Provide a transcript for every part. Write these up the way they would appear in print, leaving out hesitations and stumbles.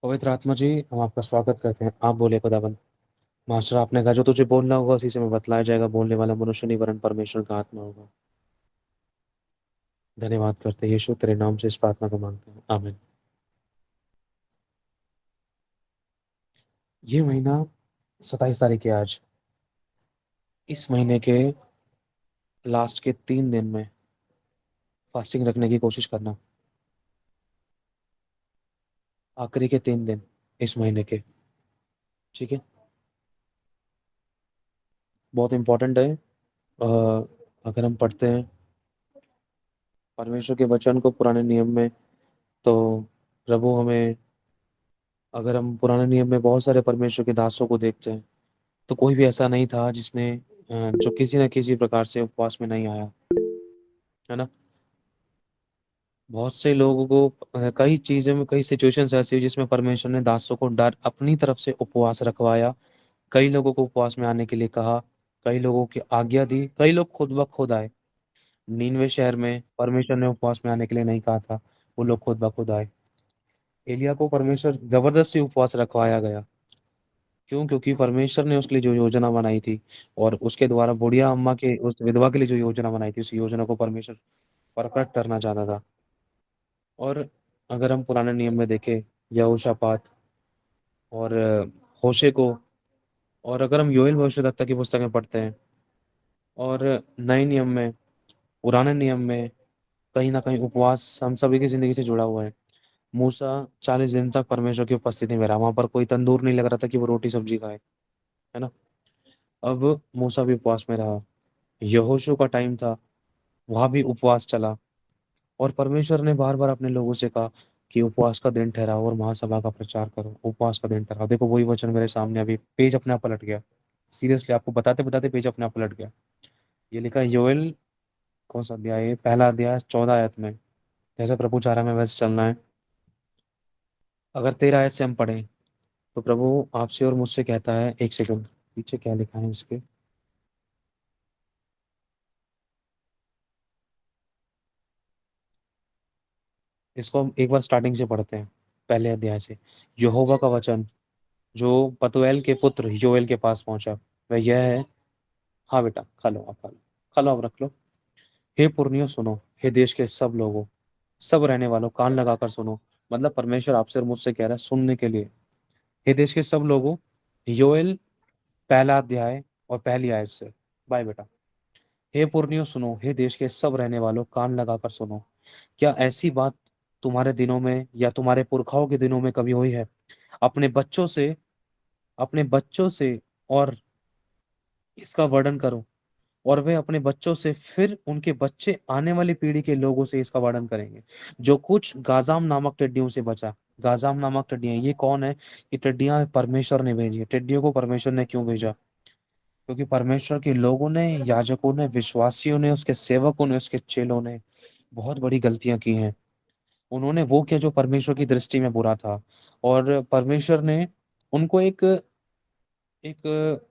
पवित्र आत्मा जी, हम आपका स्वागत करते हैं। आप बोले खुदाबंद। मास्टर, आपने कहा जो तुझे बोलना होगा उसी से मैं बतलाया जाएगा। बोलने वाला मनुष्य नहीं वरन परमेश्वर का आत्मा होगा। धन्यवाद करते हैं यीशु, तेरे नाम से इस प्रार्थना को मांगते हैं, आमीन। ये महीना 27 तारीख है आज। इस महीने के लास्ट के 3 दिन में फास्टिंग रखने की कोशिश करना। आखिरी के 3 दिन इस महीने के, ठीक है। बहुत इंपॉर्टेंट है। अगर हम पढ़ते हैं परमेश्वर के वचन को पुराने नियम में, तो प्रभु हमें, अगर हम पुराने नियम में बहुत सारे परमेश्वर के दासों को देखते हैं, तो कोई भी ऐसा नहीं था जिसने जो किसी न किसी प्रकार से उपवास में नहीं आया, है ना। बहुत से लोगों को कई चीज़ों में, कई सिचुएशंस ऐसी हुई जिसमें परमेश्वर ने दासों को डर अपनी तरफ से उपवास रखवाया। कई लोगों को उपवास में आने के लिए कहा, कई लोगों की आज्ञा दी, कई लोग खुद ब खुद आए। नीनवे शहर में परमेश्वर ने उपवास में आने के लिए नहीं कहा था, वो लोग खुद ब खुद आए। एलिया को परमेश्वर जबरदस्ती उपवास रखवाया गया। क्यों? क्योंकि परमेश्वर ने उसके लिए जो योजना बनाई थी, और उसके द्वारा बुढ़िया अम्मा के, उस विधवा के लिए जो योजना बनाई थी, उस योजना को परमेश्वर परफेक्ट करना चाहता था। और अगर हम पुराने नियम में देखें, यहोशापात और होशे को, और अगर हम योएल भविष्यद्वक्ता की पुस्तकें पढ़ते हैं, और नए नियम में, पुराने नियम में, कहीं ना कहीं उपवास हम सभी की जिंदगी से जुड़ा हुआ है। मूसा 40 दिन तक परमेश्वर की उपस्थिति में रहा। वहां पर कोई तंदूर नहीं लग रहा था कि वो रोटी सब्जी खाए, है ना। अब मूसा भी उपवास में रहा। यहोशू का टाइम था, वहां भी उपवास चला। और परमेश्वर ने बार बार अपने लोगों से कहा कि उपवास का दिन ठहराओ और महासभा का प्रचार करो, उपवास का दिन ठहराओ। देखो वही वचन मेरे सामने, अभी पेज अपने आप पलट गया। सीरियसली आपको बताते बताते पेज अपने आप पलट गया। ये लिखा है योएल, कौन सा अध्याय है? पहला अध्याय 14 आयत में। जैसे प्रभु चाह रहा है, हमें वैसे चलना है। अगर 13 आयत से हम पढ़ें, तो प्रभु आपसे और मुझसे कहता है, एक सेकंड, पीछे क्या लिखा है इसके। इसको हम एक बार स्टार्टिंग से पढ़ते हैं, पहले अध्याय से। यहोवा का वचन जो पतुएल के पुत्र योएल के पास पहुंचा, वह यह है। हाँ बेटा, खा लो, आप खा लो, खा लो, आप रख लो। हे पुरनियो सुनो, हे देश के सब लोगों, सब रहने वालों, कान लगाकर सुनो। मतलब परमेश्वर आपसे और मुझसे कह रहा है सुनने के लिए। हे देश के सब लोगों, योएल पहला अध्याय और पहली आयत से। बाय बेटा। हे पुरनियो सुनो, हे देश के सब रहने वालों, कान लगाकर सुनो। क्या ऐसी बात तुम्हारे दिनों में या तुम्हारे पुरखाओं के दिनों में कभी हुई है? अपने बच्चों से, अपने बच्चों से और इसका वर्णन करो, और वे अपने बच्चों से, फिर उनके बच्चे आने वाली पीढ़ी के लोगों से इसका वर्णन करेंगे। जो कुछ गाजाम नामक टिड्डियों से बचा। गाजाम नामक टिड्डियां, ये कौन है? ये टिड्डियां परमेश्वर ने भेजी है। टिड्डियों को परमेश्वर ने क्यों भेजा? क्योंकि परमेश्वर के लोगों ने, याजकों ने, विश्वासियों ने, उसके सेवकों ने, उसके चेलों ने बहुत बड़ी गलतियां की हैं। उन्होंने वो किया जो परमेश्वर की दृष्टि में बुरा था। और परमेश्वर ने उनको एक एक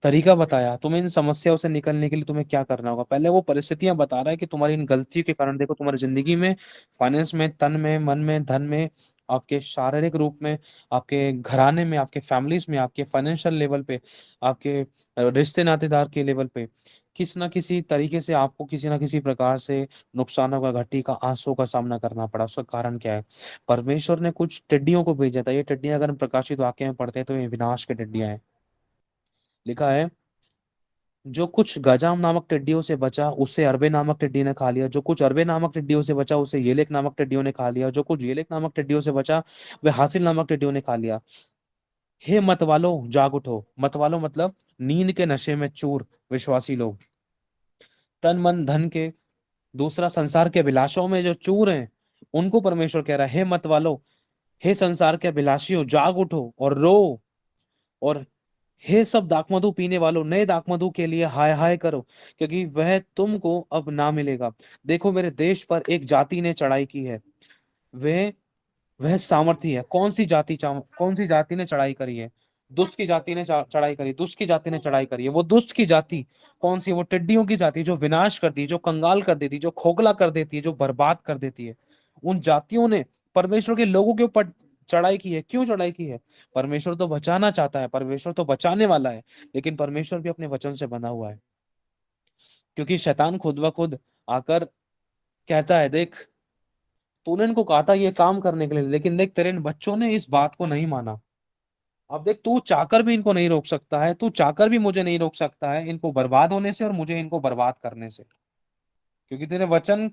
तरीका बताया, तुम्हें इन समस्याओं से निकलने के लिए तुम्हें क्या करना होगा। पहले वो परिस्थितियां बता रहा है कि तुम्हारी इन गलतियों के कारण देखो, तुम्हारी जिंदगी में, फाइनेंस में, तन में, मन में, धन में, आपके शारीरिक रूप में, आपके घराने में, आपके फैमिलीज में, आपके फाइनेंशियल लेवल पे, आपके रिश्ते नातेदार के लेवल पे, किसी ना किसी तरीके से आपको किसी ना किसी प्रकार से नुकसानों का, घटी का, आंसू का सामना करना पड़ा। उसका कारण क्या है? परमेश्वर ने कुछ टिड्डियों को भेजा था। ये टिड्डियां अगर हम प्रकाशित वाक्य में पढ़ते हैं, तो ये विनाश की टिड्डियां हैं। लिखा है, जो कुछ गजाम नामक टिड्डियों से बचा उसे अरबे नामक टिड्डी ने खा लिया। जो कुछ अरबे नामक टिड्डियों से बचा उसे येलेक नामक टिड्डियों ने खा लिया। जो कुछ येलेक नामक टिड्डियों से बचा वह हासिल नामक टिड्डियों ने खा लिया। हे मत वालो, जाग उठो। मत वालो मतलब नींद के नशे में चूर विश्वासी लोग, तन मन धन के, दूसरा संसार के अभिलाषाओं में जो चूर हैं, उनको परमेश्वर कह रहा है, हे मत वालो, हे संसार के अभिलाषियों, जाग उठो और रो। और हे सब दाखमधु पीने वालों, नए दाखमधु के लिए हाय हाय करो, क्योंकि वह तुमको अब ना मिलेगा। देखो मेरे देश पर एक जाति ने चढ़ाई की है। वह वह सामर्थी है। कौन सी जाति ने चढ़ाई करी है? दुष्ट की जाति ने चढ़ाई करी। दुष्ट की जाति ने चढ़ाई करी है। वो दुष्ट की जाति कौन सी? वो टिड्डियों की जाति, जो विनाश करती है, जो कंगाल कर देती है, जो खोखला कर देती है, जो बर्बाद कर देती है। उन जातियों ने परमेश्वर के लोगों के ऊपर चढ़ाई की है। क्यों चढ़ाई की है? परमेश्वर तो बचाना चाहता है, परमेश्वर तो बचाने वाला है, लेकिन परमेश्वर भी अपने वचन से बंधा हुआ है। क्योंकि शैतान खुद ब खुद आकर कहता है, देख तूने इनको कहा था ये काम करने के लिए, लेकिन देख तेरे इन बच्चों ने इस बात को नहीं माना। अब देख तू चाहकर भी इनको नहीं रोक सकता है, तू चाहकर भी मुझे नहीं रोक सकता है इनको बर्बाद होने से और मुझे इनको बर्बाद करने से। क्योंकि तेरा वचन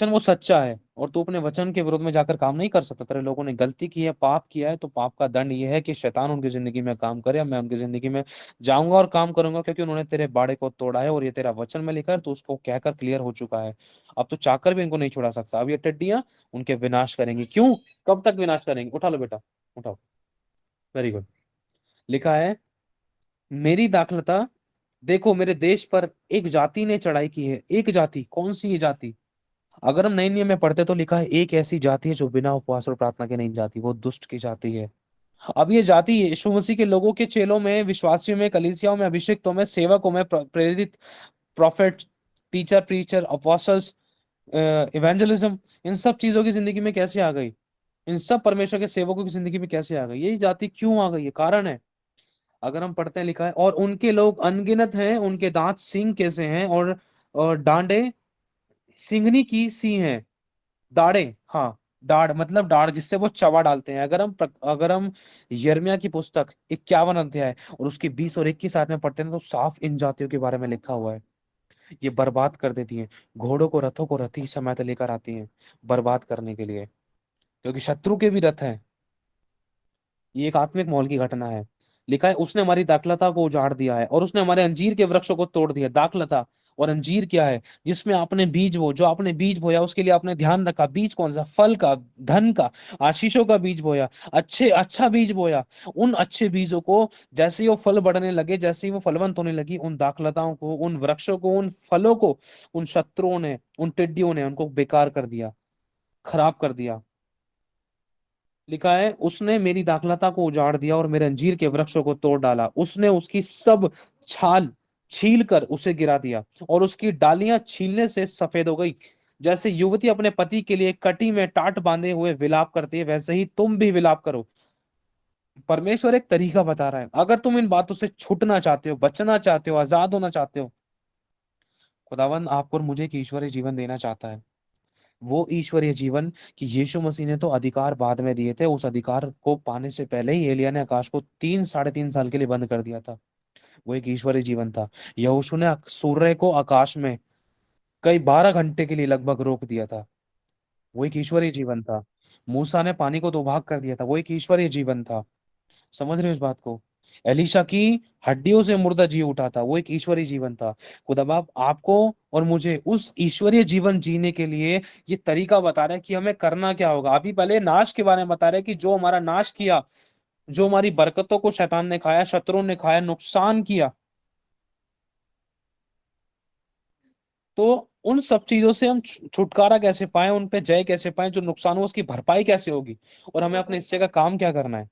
वो सच्चा है, और तू अपने वचन के विरोध में जाकर काम नहीं कर सकता। तेरे लोगों ने गलती की है, पाप किया है, तो पाप का दंड ये है कि शैतान उनकी जिंदगी में काम करे, मैं उनकी जिंदगी में जाऊंगा और काम करूंगा, क्योंकि उन्होंने तेरे बाड़े को तोड़ा है और ये तेरा वचन में लिखा है, तो उसको कहकर क्लियर हो चुका है। अब तो चाहकर भी इनको नहीं छुड़ा सकता। अब ये टिड्डियां उनके विनाश करेंगी। क्यों? कब तक विनाश करेंगी? उठा लो बेटा, उठाओ। Very good. लिखा है, मेरी दाखलता देखो मेरे देश पर एक जाति ने चढ़ाई की है। एक जाति, कौन सी ये जाति? अगर हम नए नियम में पढ़ते तो लिखा है एक ऐसी जाति है जो बिना उपवास और प्रार्थना के नहीं जाती, वो दुष्ट की जाति है। अब ये जाति यीशु मसीह के लोगों के चेलों में, विश्वासियों में, कलीसियाओं में, अभिषिक्तों में, सेवकों में, प्रेरित, prophet, teacher, preacher, apostles, evangelism, इन सब चीजों की जिंदगी में कैसे आ गई? इन सब परमेश्वर के सेवकों की जिंदगी में कैसे आ गई? यही जाति क्यों आ गई है? कारण है। अगर हम पढ़ते हैं, लिखा है, और उनके लोग अनगिनत हैं, उनके दांत सींग कैसे हैं, और डांडे सिंगनी की सी हैं। दाढ़े, हाँ, दाढ़ मतलब दाढ़ जिससे वो चवा डालते हैं। अगर हम यिर्मयाह की पुस्तक 51 अध्याय और उसके 20 और 21 आयत में पढ़ते हैं तो साफ इन जातियों के बारे में लिखा हुआ है। ये बर्बाद कर देती हैं। घोड़ों को, रथों को रथी समेत लेकर आती हैं बर्बाद करने के लिए, क्योंकि शत्रु के भी रथ हैं। ये एक आत्मिक मोल की घटना है। लिखा है, उसने हमारी दाखलता को उजाड़ दिया है और उसने हमारे अंजीर के वृक्षों को तोड़ दिया। दाखलता और अंजीर क्या है? जिसमें आपने बीज बो, जो आपने बीज बोया उसके लिए आपने ध्यान रखा। बीज कौन सा? फल का, धन का, आशीषों का बीज बोया। अच्छा बीज बोया। उन अच्छे बीजों को जैसे ही वो फल बढ़ने लगे, जैसे ही वो फलवंत होने लगी, उन दाखलताओं को, उन वृक्षों को, उन फलों को उन शत्रुओं ने, उन टिड्डियों ने उनको बेकार कर दिया, खराब कर दिया। लिखा है, उसने मेरी दाखलता को उजाड़ दिया और मेरे अंजीर के वृक्षों को तोड़ डाला। उसने उसकी सब छाल छील कर उसे गिरा दिया और उसकी डालियां छीलने से सफेद हो गई। जैसे युवती अपने पति के लिए कटी में टाट बांधे हुए विलाप करती है, वैसे ही तुम भी विलाप करो। परमेश्वर एक तरीका बता रहा है। अगर तुम इन बातों से छूटना चाहते हो, बचना चाहते हो, आजाद होना चाहते हो, खुदावंद आपको और मुझे एक ईश्वरीय जीवन देना चाहता है। वो ईश्वरीय जीवन कि यीशु मसीह ने तो अधिकार बाद में दिए थे, उस अधिकार को पाने से पहले ही एलिया ने आकाश को 3 साढ़े 3 साल के लिए बंद कर दिया था। वो एक ईश्वरीय जीवन था। यहोशू ने सूर्य को आकाश में कई 12 घंटे के लिए लगभग रोक दिया था। वो एक ईश्वरीय जीवन था। मूसा ने पानी को 2 भाग कर दिया था। वो एक ईश्वरीय जीवन था। समझ रहे हो इस बात को? एलिशा की हड्डियों से मुर्दा जी उठा था। वो एक ईश्वरीय जीवन था। खुदा बाप आपको और मुझे उस ईश्वरीय जीवन जीने के लिए ये तरीका बता रहे हैं कि हमें करना क्या होगा। अभी पहले नाश के बारे में बता रहे हैं कि जो हमारा नाश किया, जो हमारी बरकतों को शैतान ने खाया, शत्रुओं ने खाया, नुकसान किया, तो उन सब चीजों से हम छुटकारा कैसे पाए, उन पे जय कैसे पाए, जो नुकसान हो उसकी भरपाई कैसे होगी, और हमें अपने हिस्से का काम क्या करना है।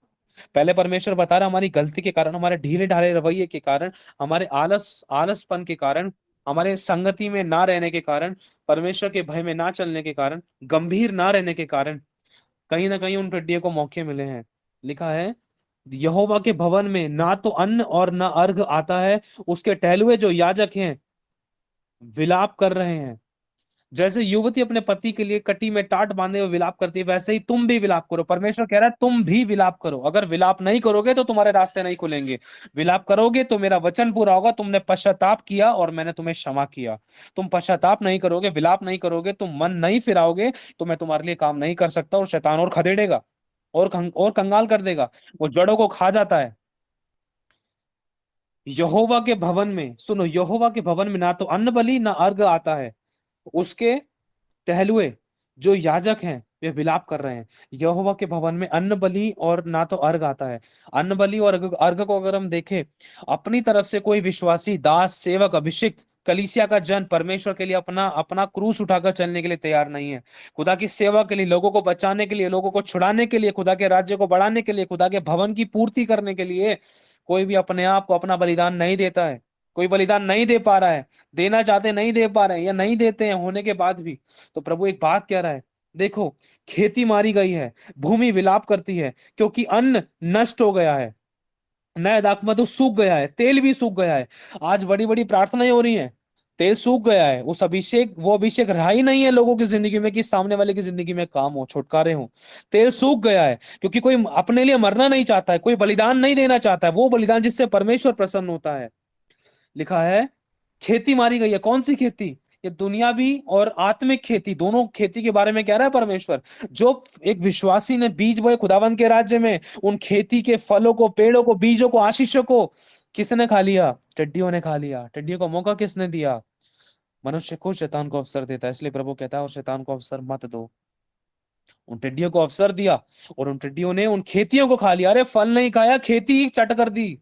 पहले परमेश्वर बता रहा, हमारी गलती के कारण, हमारे ढीले ढाले रवैये के कारण, हमारे आलसपन के कारण, हमारे संगति में ना रहने के कारण, परमेश्वर के भय में ना चलने के कारण, गंभीर ना रहने के कारण, कहीं ना कहीं उन टिड्डियों को मौके मिले हैं। लिखा है, यहोवा के भवन में ना तो अन्न और ना अर्घ आता है, उसके टहलुए जो याजक हैं विलाप कर रहे हैं। जैसे युवती अपने पति के लिए कटी में टाट बांधे हुए विलाप करती है, वैसे ही तुम भी विलाप करो। परमेश्वर कह रहा है तुम भी विलाप करो। अगर विलाप नहीं करोगे तो तुम्हारे रास्ते नहीं खुलेंगे। विलाप करोगे तो मेरा वचन पूरा होगा, तुमने पश्चाताप किया और मैंने तुम्हें क्षमा किया। तुम पश्चाताप नहीं करोगे, विलाप नहीं करोगे, तुम मन नहीं फिराओगे, तो मैं तुम्हारे लिए काम नहीं कर सकता, और शैतान और खदेड़ेगा और कंगाल कर देगा। वो जड़ों को खा जाता है। यहोवा के भवन में, सुनो, यहोवा के भवन में ना तो अन्न बलि ना अर्घ आता है, उसके टहलुए जो याजक हैं वे विलाप कर रहे हैं। यहोवा के भवन में अन्न बलि और ना तो अर्घ आता है। अन्न बलि और अर्घ को अगर हम देखें, अपनी तरफ से कोई विश्वासी, दास, सेवक, अभिषिक्त, कलीसिया का जन परमेश्वर के लिए अपना अपना क्रूस उठाकर चलने के लिए तैयार नहीं है। खुदा की सेवा के लिए, लोगों को बचाने के लिए, लोगों को छुड़ाने के लिए, खुदा के राज्य को बढ़ाने के लिए, खुदा के भवन की पूर्ति करने के लिए कोई भी अपने आप को, अपना बलिदान नहीं देता है। कोई बलिदान नहीं दे पा रहा है, देना चाहते नहीं दे पा रहे हैं, या नहीं देते हैं होने के बाद भी। तो प्रभु एक बात कह रहा है, देखो, खेती मारी गई है, भूमि विलाप करती है, क्योंकि अन्न नष्ट हो गया है, नया दाखमधु तो सूख गया है, तेल भी सूख गया है। आज बड़ी बड़ी प्रार्थनाएं हो रही हैं, तेल सूख गया है, उस अभिषेक, वो अभिषेक रहा ही नहीं है लोगों की जिंदगी में कि सामने वाले की जिंदगी में काम हो, छुटकारे हो। तेल सूख गया है, क्योंकि कोई अपने लिए मरना नहीं चाहता है, कोई बलिदान नहीं देना चाहता है, वो बलिदान जिससे परमेश्वर प्रसन्न होता है। लिखा है खेती मारी गई है। कौन सी खेती? ये दुनियावी और आत्मिक खेती, दोनों खेती के बारे में कह रहा है परमेश्वर। जो एक विश्वासी ने बीज बोए खुदावन के राज्य में, उन खेती के फलों को, पेड़ों को, बीजों को, आशीषों को किसने खा लिया? टिड्डियों ने खा लिया। टिड्डियों को मौका किसने दिया? मनुष्य को शैतान को अवसर देता है, इसलिए प्रभु कहता है और शैतान को अवसर मत दो। उन टिड्डियों को अवसर दिया और उन टिड्डियों ने उन खेतियों को खा लिया। अरे फल नहीं खाया, खेती ही चट कर दी।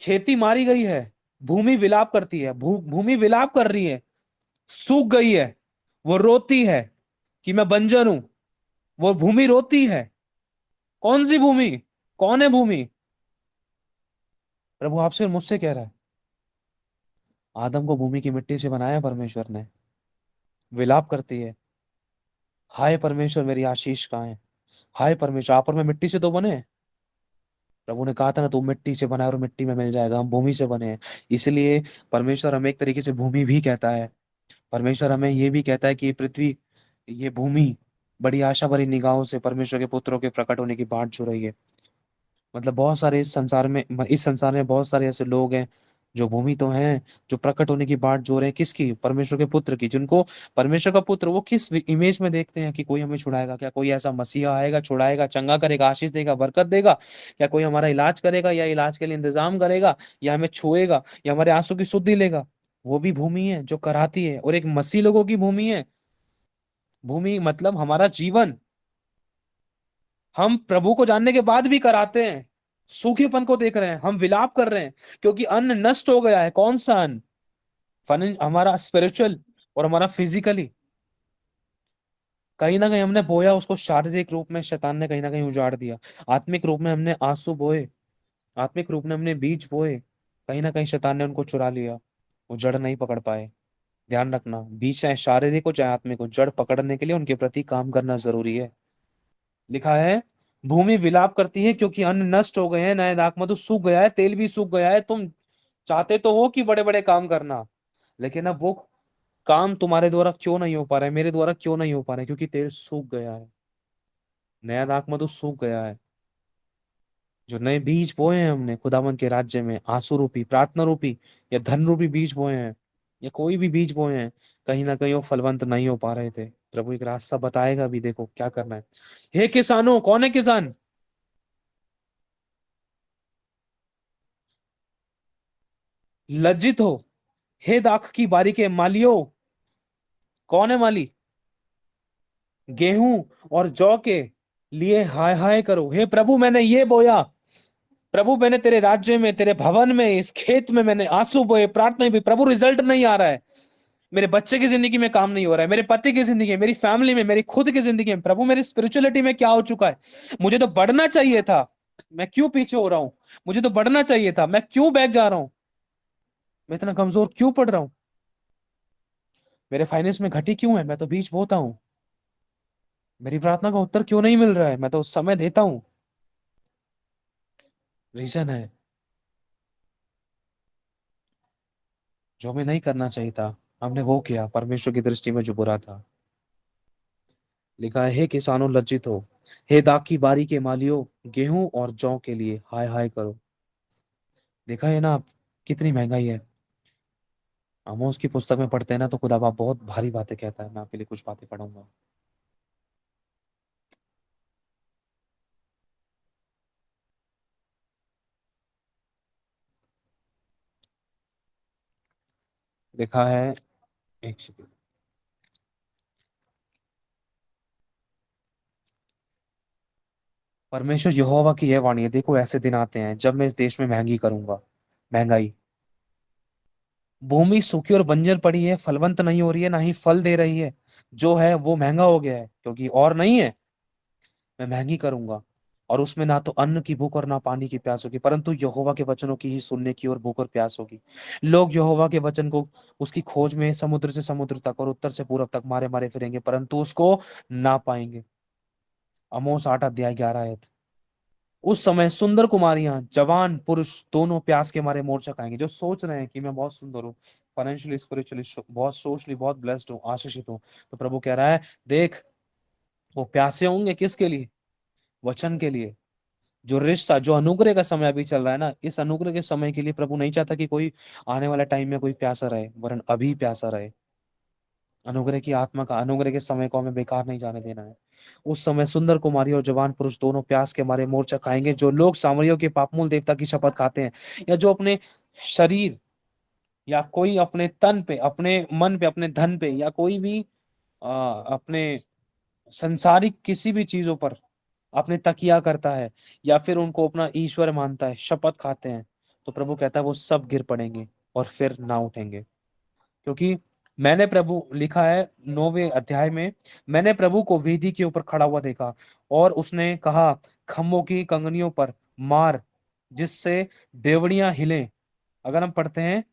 खेती मारी गई है, भूमि विलाप करती है, भूमि विलाप कर रही है, सूख गई है, वो रोती है कि मैं बंजर हूं। वो भूमि रोती है। कौन सी भूमि? कौन है भूमि? प्रभु आपसे और मुझसे कह रहा है। आदम को भूमि की मिट्टी से बनाया परमेश्वर ने। विलाप करती है, हाय परमेश्वर मेरी आशीष कहाँ है? हाय परमेश्वर, आप और मैं मिट्टी से तो बने हैं। प्रभु ने कहा था ना, तू मिट्टी से बना है और मिट्टी में मिल जाएगा। हम भूमि से बने हैं, इसलिए परमेश्वर हमें एक तरीके से भूमि भी कहता है। परमेश्वर हमें ये भी कहता है कि ये पृथ्वी, ये भूमि बड़ी आशा भरी निगाहों से परमेश्वर के पुत्रों के प्रकट होने की बाट जो रही है। मतलब बहुत सारे इस संसार में बहुत सारे ऐसे लोग हैं जो भूमि तो हैं, जो प्रकट होने की बाट जो रहे हैं। किसकी? परमेश्वर के पुत्र की। जिनको परमेश्वर का पुत्र, वो किस इमेज में देखते हैं कि कोई हमें छुड़ाएगा? क्या कोई ऐसा मसीहा आएगा, छुड़ाएगा, चंगा करेगा, आशीष देगा, बरकत देगा? क्या कोई हमारा इलाज करेगा, या इलाज के लिए इंतजाम करेगा, या हमें छुएगा, या हमारे आंसू की सुधि लेगा? वो भी भूमि है जो कराती है, और एक मसीह लोगों की भूमि है। भूमि मतलब हमारा जीवन। हम प्रभु को जानने के बाद भी कराते हैं, सूखेपन को देख रहे हैं, हम विलाप कर रहे हैं, क्योंकि अन्न नष्ट हो गया है। कौन सा अन्न? फन हमारा स्पिरिचुअल और हमारा फिजिकली। कहीं ना कहीं हमने बोया उसको शारीरिक रूप में, शैतान ने कहीं ना कहीं उजाड़ दिया। आत्मिक रूप में हमने आंसू बोए, आत्मिक रूप में हमने बीज बोए, कहीं ना कहीं शैतान ने उनको चुरा लिया, वो जड़ नहीं पकड़ पाए। ध्यान रखना, बीज चाहे शारीरिक हो चाहे आत्मिक हो, जड़ पकड़ने के लिए उनके प्रति काम करना जरूरी है। लिखा है भूमि विलाप करती है, क्योंकि अन्न नष्ट हो गए हैं, नए दाखमधु सूख गया है, तेल भी सूख गया है। तुम चाहते तो हो कि बड़े बड़े काम करना, लेकिन अब वो काम तुम्हारे द्वारा क्यों नहीं हो पा रहा है, मेरे द्वारा क्यों नहीं हो पा रहा है? क्योंकि तेल सूख गया है, नया दाखमधु सूख गया है। जो नए बीज बोए हैं हमने खुदावन के राज्य में, आंसू रूपी, प्रार्थना रूपी, या धन रूपी बीज बोए हैं, या कोई भी बीज बोए हैं, कहीं ना कहीं वो फलवंत नहीं हो पा रहे थे। प्रभु एक रास्ता बताएगा भी, देखो क्या करना है। हे किसानों, कौन है किसान? लज्जित हो, हे दाख की बारी के मालियों। कौन है माली? गेहूं और जौ के लिए हाय हाय करो। हे प्रभु, मैंने ये बोया। प्रभु, मैंने तेरे राज्य में, तेरे भवन में, इस खेत में मैंने आंसू बोए, प्रार्थना भी। प्रभु, रिजल्ट नहीं आ रहा है। मेरे बच्चे की जिंदगी में काम नहीं हो रहा है, मेरे पति की जिंदगी में, मेरी फैमिली में, मेरी खुद की जिंदगी में। प्रभु, मेरी स्पिरिचुअलिटी में क्या हो चुका है? मुझे तो बढ़ना चाहिए था, मैं क्यों पीछे हो रहा हूं? मुझे तो बढ़ना चाहिए था, मैं क्यों बैठ जा रहा हूं? मैं इतना कमजोर क्यों पड़ रहा हूं? मेरे फाइनेंस में घटी क्यों है? मैं तो बीच बोता हूँ। मेरी प्रार्थना का उत्तर क्यों नहीं मिल रहा है? मैं तो समय देता हूँ। रीजन है जो हमें नहीं करना चाहिए था, हमने वो किया परमेश्वर की दृष्टि में जो बुरा था। लिखा है हे किसानों लज्जित हो, हे दाख की बारी के मालियों, गेहूं और जौ के लिए हाय हाय करो। देखा है ना आप, कितनी महंगाई है। आमोस की पुस्तक में पढ़ते हैं ना, तो खुदा बाप बहुत भारी बातें कहता है। मैं आपके लिए कुछ बातें पढ़ूंगा। लिखा है, एक सेकंड। परमेश्वर यहोवा की यह वाणी है, देखो ऐसे दिन आते हैं जब मैं इस देश में महंगी करूंगा। महंगाई। भूमि सूखी और बंजर पड़ी है, फलवंत नहीं हो रही है, ना ही फल दे रही है। जो है वो महंगा हो गया है, क्योंकि और नहीं है। मैं महंगी करूंगा। और उसमें ना तो अन्न की भूख और ना पानी की प्यास होगी, परंतु यहोवा के वचनों की ही सुनने की और भूख और प्यास होगी। लोग यहोवा के वचन को, उसकी खोज में समुद्र से समुद्र तक और उत्तर से पूरब तक मारे मारे फिरेंगे, परंतु उसको ना पाएंगे। आमोस 8 अध्याय 11 आयत। उस समय सुंदर कुमारियां, जवान पुरुष दोनों प्यास के मारे मोर्चा खाएंगे, जो सोच रहे हैं कि मैं बहुत सुंदर हूँ, फाइनेंशियली स्पिरिचुअली बहुत सोशली बहुत ब्लेस्ड हूँ, आशीषित हूँ। तो प्रभु कह रहा है, देख, वो प्यासे होंगे किसके लिए? वचन के लिए। जो रिश्ता, जो अनुग्रह का समय अभी चल रहा है ना, इस अनुग्रह के समय के लिए प्रभु नहीं चाहता कि कोई आने वाले टाइम में कोई प्यासा रहे, वरन अभी प्यासा रहे। अनुग्रह की आत्मा का, अनुग्रह के समय को हमें बेकार नहीं जाने देना है। उस समय सुंदर कुमारी और जवान पुरुष दोनों प्यास के मारे मोर्चा खाएंगे। जो लोग सामरियों के पापमूल देवता की शपथ खाते हैं, या जो अपने शरीर या कोई अपने तन पे, अपने मन पे, अपने धन पे, या कोई भी अपने संसारिक किसी भी चीजों पर अपने तकिया करता है, या फिर उनको अपना ईश्वर मानता है, शपथ खाते हैं, तो प्रभु कहता है वो सब गिर पड़ेंगे और फिर ना उठेंगे। क्योंकि मैंने प्रभु, लिखा है 9वें अध्याय में, मैंने प्रभु को वेदी के ऊपर खड़ा हुआ देखा, और उसने कहा, खम्भों की कंगनियों पर मार, जिससे देवड़ियां हिलें। अगर हम पढ़ते हैं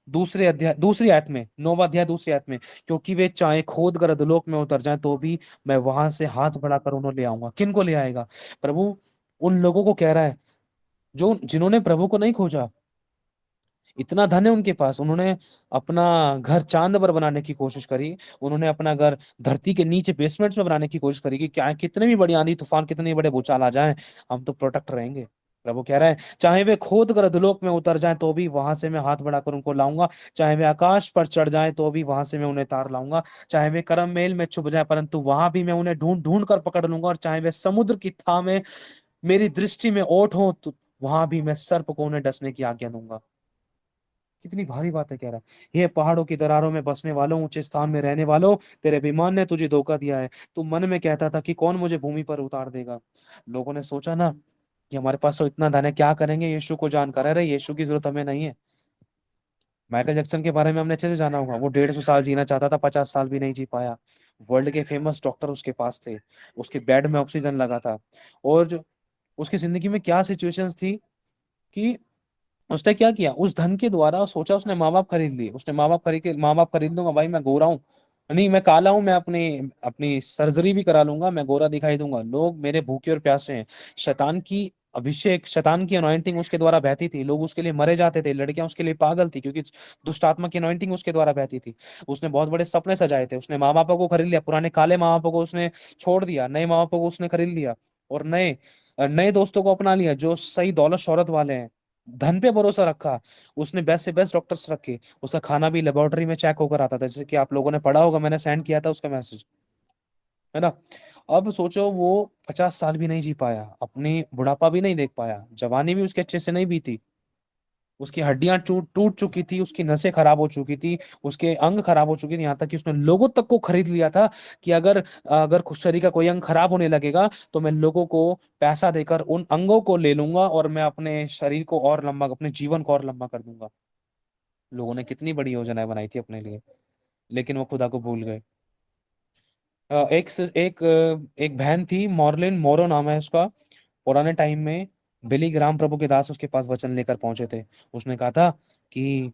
दूसरी आयत में, 9वां अध्याय दूसरी आयत में, क्योंकि वे चाहे खोद कर अधोलोक में उतर जाएं तो भी मैं वहां से हाथ बढ़ाकर उन्हें ले आऊंगा। किन को ले आएगा? प्रभु उन लोगों को कह रहा है जो जिन्होंने प्रभु को नहीं खोजा। इतना धन है उनके पास, उन्होंने अपना घर चांद पर बनाने की कोशिश करी, उन्होंने अपना घर धरती के नीचे बेसमेंट्स में बनाने की कोशिश करी कि क्या, कितने भी बड़ी आंधी तूफान, कितने भी बड़े भूचाल आ जाएं, हम तो प्रोटेक्ट रहेंगे। प्रभु कह रहा है, चाहे वे खोद कर अधोलोक में उतर जाएं तो भी वहां से मैं हाथ बढ़ाकर उनको लाऊंगा, चाहे वे आकाश पर चढ़ जाएं तो भी वहां से मैं उन्हें तार लाऊंगा, चाहे वे करम मेल में छुप जाए परंतु वहां भी मैं उन्हें ढूंढ ढूंढ कर पकड़ लूंगा, और चाहे वे समुद्र की थाह में मेरी दृष्टि में ओट हो तो वहां भी मैं सर्प को उन्हें डसने की आज्ञा दूंगा। कितनी भारी बात है कह रहा है। ये पहाड़ों की दरारों में बसने वालों, ऊंचे स्थान में रहने वालों, तेरे अभिमान ने तुझे धोखा दिया है। तू मन में कहता था कि कौन मुझे भूमि पर उतार देगा। लोगों ने सोचा ना कि हमारे पास तो इतना धन है, क्या करेंगे यीशु को जानकर? अरे यीशु की जरूरत हमें नहीं है। माइकल जैक्सन के बारे में हमने अच्छे से जाना होगा, वो 150 साल जीना चाहता था, 50 साल भी नहीं जी पाया। वर्ल्ड के फेमस डॉक्टर उसके पास थे, उसके बेड में ऑक्सीजन लगा था। और उसकी जिंदगी में क्या सिचुएशंस थी कि उसने क्या किया, उस धन के द्वारा सोचा, उसने माँ बाप खरीद लिए, उसने माँ बाप खरीद लूंगा भाई, मैं गोरा हूँ, नहीं मैं काला हूं, मैं अपनी अपनी सर्जरी भी करा लूंगा, मैं गोरा दिखाई दूंगा, लोग मेरे भूखे और प्यासे हैं। शैतान की अभिषेक, शैतान की अनॉइंटिंग उसके द्वारा बहती थी, लोग उसके लिए मरे जाते थे, लड़कियां उसके लिए पागल थी, क्योंकि दुष्ट आत्मा की अनॉइंटिंग उसके द्वारा बहती थी। उसने बहुत बड़े सपने सजाए थे, उसने माँ बापों को खरीद लिया, पुराने काले माँ बापों को उसने छोड़ दिया, नए माँ बापों को उसने खरीद लिया, और नए नए दोस्तों को अपना लिया जो सही दौलत शोहरत वाले हैं। धन पे भरोसा रखा, उसने बेस्ट से बेस्ट डॉक्टर्स रखे, उसका खाना भी लेबोरेटरी में चेक होकर आता था, जैसे कि आप लोगों ने पढ़ा होगा, मैंने सेंड किया था उसका मैसेज, है ना। अब सोचो वो 50 साल भी नहीं जी पाया, अपनी बुढ़ापा भी नहीं देख पाया, जवानी भी उसके अच्छे से नहीं बीती, उसकी हड्डियां टूट टूट चुकी थी, उसकी नसें खराब हो चुकी थी, उसके अंग खराब हो चुके थे, यहाँ तक कि उसने लोगों तक को खरीद लिया था कि अगर अगर खुद शरीर का कोई अंग खराब होने लगेगा तो मैं लोगों को पैसा देकर उन अंगों को ले लूंगा और मैं अपने शरीर को और लंबा, अपने जीवन को और लंबा कर दूंगा। लोगों ने कितनी बड़ी योजनाएं बनाई थी अपने लिए, लेकिन वो खुदा को भूल गए। एक बहन थी, मॉर्लिन मोरो नाम है उसका। पुराने टाइम में बिली ग्राम प्रभु के दास उसके पास वचन लेकर पहुंचे थे। उसने कहा था कि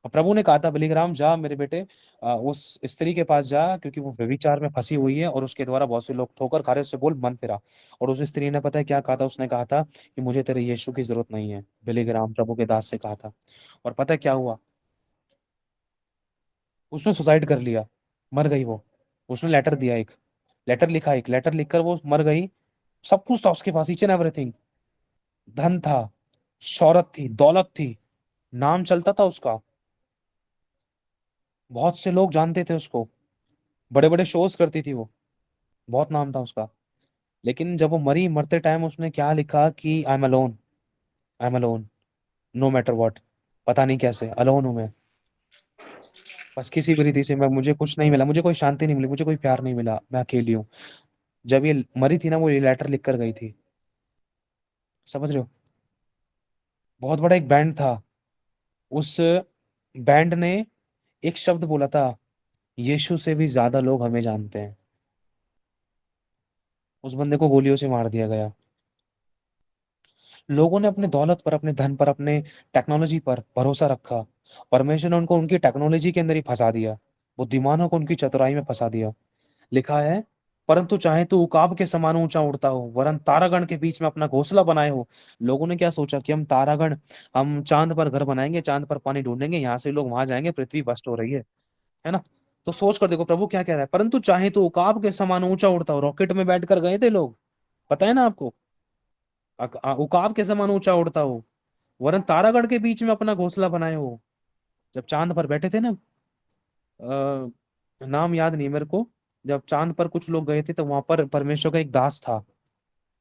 प्रभु ने कहा था, बिली ग्राम जा मेरे बेटे, उस स्त्री के पास जा, क्योंकि वो व्यभिचार में फंसी हुई है और उसके द्वारा बहुत से लोग ठोकर खा रहे हैं, उससे बोल मन फिरा। और उस स्त्री ने पता है क्या कहा था? उसने कहा था कि मुझे तेरे यीशु की जरूरत नहीं है। बिली ग्राम प्रभु के दास से कहा था। और पता है क्या हुआ? उसने सुसाइड कर लिया, मर गई वो। उसने लेटर दिया, एक लेटर लिखा, एक लेटर लिखकर वो मर गई। सब कुछ था उसके पास, ईच एंड एवरीथिंग, धन था, शौहरत थी, दौलत थी, नाम चलता था उसका, बहुत से लोग जानते थे उसको, बड़े बड़े शोज करती थी वो, बहुत नाम था उसका। लेकिन जब वो मरी, मरते टाइम उसने क्या लिखा कि I am alone, I am alone, no matter what. पता नहीं कैसे अलोन हूं मैं, बस किसी भी रीति से मैं, मुझे कुछ नहीं मिला, मुझे कोई शांति नहीं मिली, मुझे कोई प्यार नहीं मिला, मैं अकेली हूँ। जब ये मरी थी ना, वो ये लेटर लिख कर गई थी। समझ रहे हो? बहुत बड़ा एक बैंड था, उस बैंड ने एक शब्द बोला था, यीशु से भी ज्यादा लोग हमें जानते हैं। उस बंदे को गोलियों से मार दिया गया। लोगों ने अपने दौलत पर, अपने धन पर, अपने टेक्नोलॉजी पर भरोसा रखा। परमेश्वर ने उनको उनकी टेक्नोलॉजी के अंदर ही फंसा दिया, बुद्धिमानों को उनकी चतुराई में फंसा दिया। लिखा है, परंतु चाहे तो उकाब के समान ऊंचा उड़ता हो, वरन तारागण के बीच में अपना घोंसला बनाए हो। लोगों ने क्या सोचा कि हम तारागण, हम चांद पर घर बनाएंगे, चांद पर पानी ढूंढेंगे, यहाँ से लोग वहां जाएंगे, पृथ्वी भ्रष्ट हो रही है ना। तो सोच कर देखो प्रभु क्या कह रहा है, परंतु चाहे तो उकाब के समान ऊंचा उड़ता हो। रॉकेट में बैठ कर गए थे लोग, पता है ना आपको। उकाब के समान ऊंचा उड़ता हो, वरन तारागढ़ के बीच में अपना घोंसला बनाए हो। जब चांद पर बैठे थे ना, नाम याद नहीं मेरे को, जब चांद पर कुछ लोग गए थे तो वहां पर परमेश्वर का एक दास था,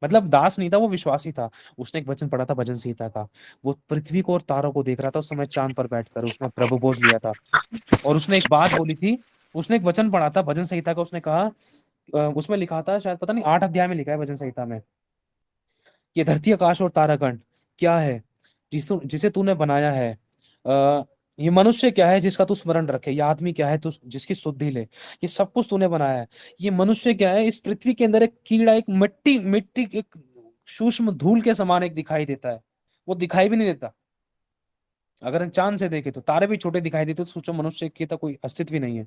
मतलब दास नहीं था, वो विश्वासी था। उसने एक वचन पढ़ा था भजन संहिता का। वो पृथ्वी को और तारों को देख रहा था उस समय, चांद पर बैठकर उसने प्रभु बोझ लिया था। और उसने एक बात बोली थी, उसने एक वचन पढ़ा था भजन संहिता का। उसने कहा, उसमें लिखा था, शायद पता नहीं 8 अध्याय में लिखा है भजन संहिता में, ये धरती आकाश और तारागण क्या है जिसे तूने बनाया है। ये मनुष्य क्या है जिसका तू स्मरण रखे, ये आदमी क्या है तू जिसकी सुधि ले। ये सब कुछ तूने बनाया है। ये मनुष्य क्या है, इस पृथ्वी के अंदर एक कीड़ा, एक मिट्टी मिट्टी एक सूक्ष्म धूल के समान एक दिखाई देता है। वो दिखाई भी नहीं देता। अगर हम चांद से देखे तो तारे भी छोटे दिखाई देते, तो सोचो मनुष्य की तो कोई अस्तित्व ही नहीं है।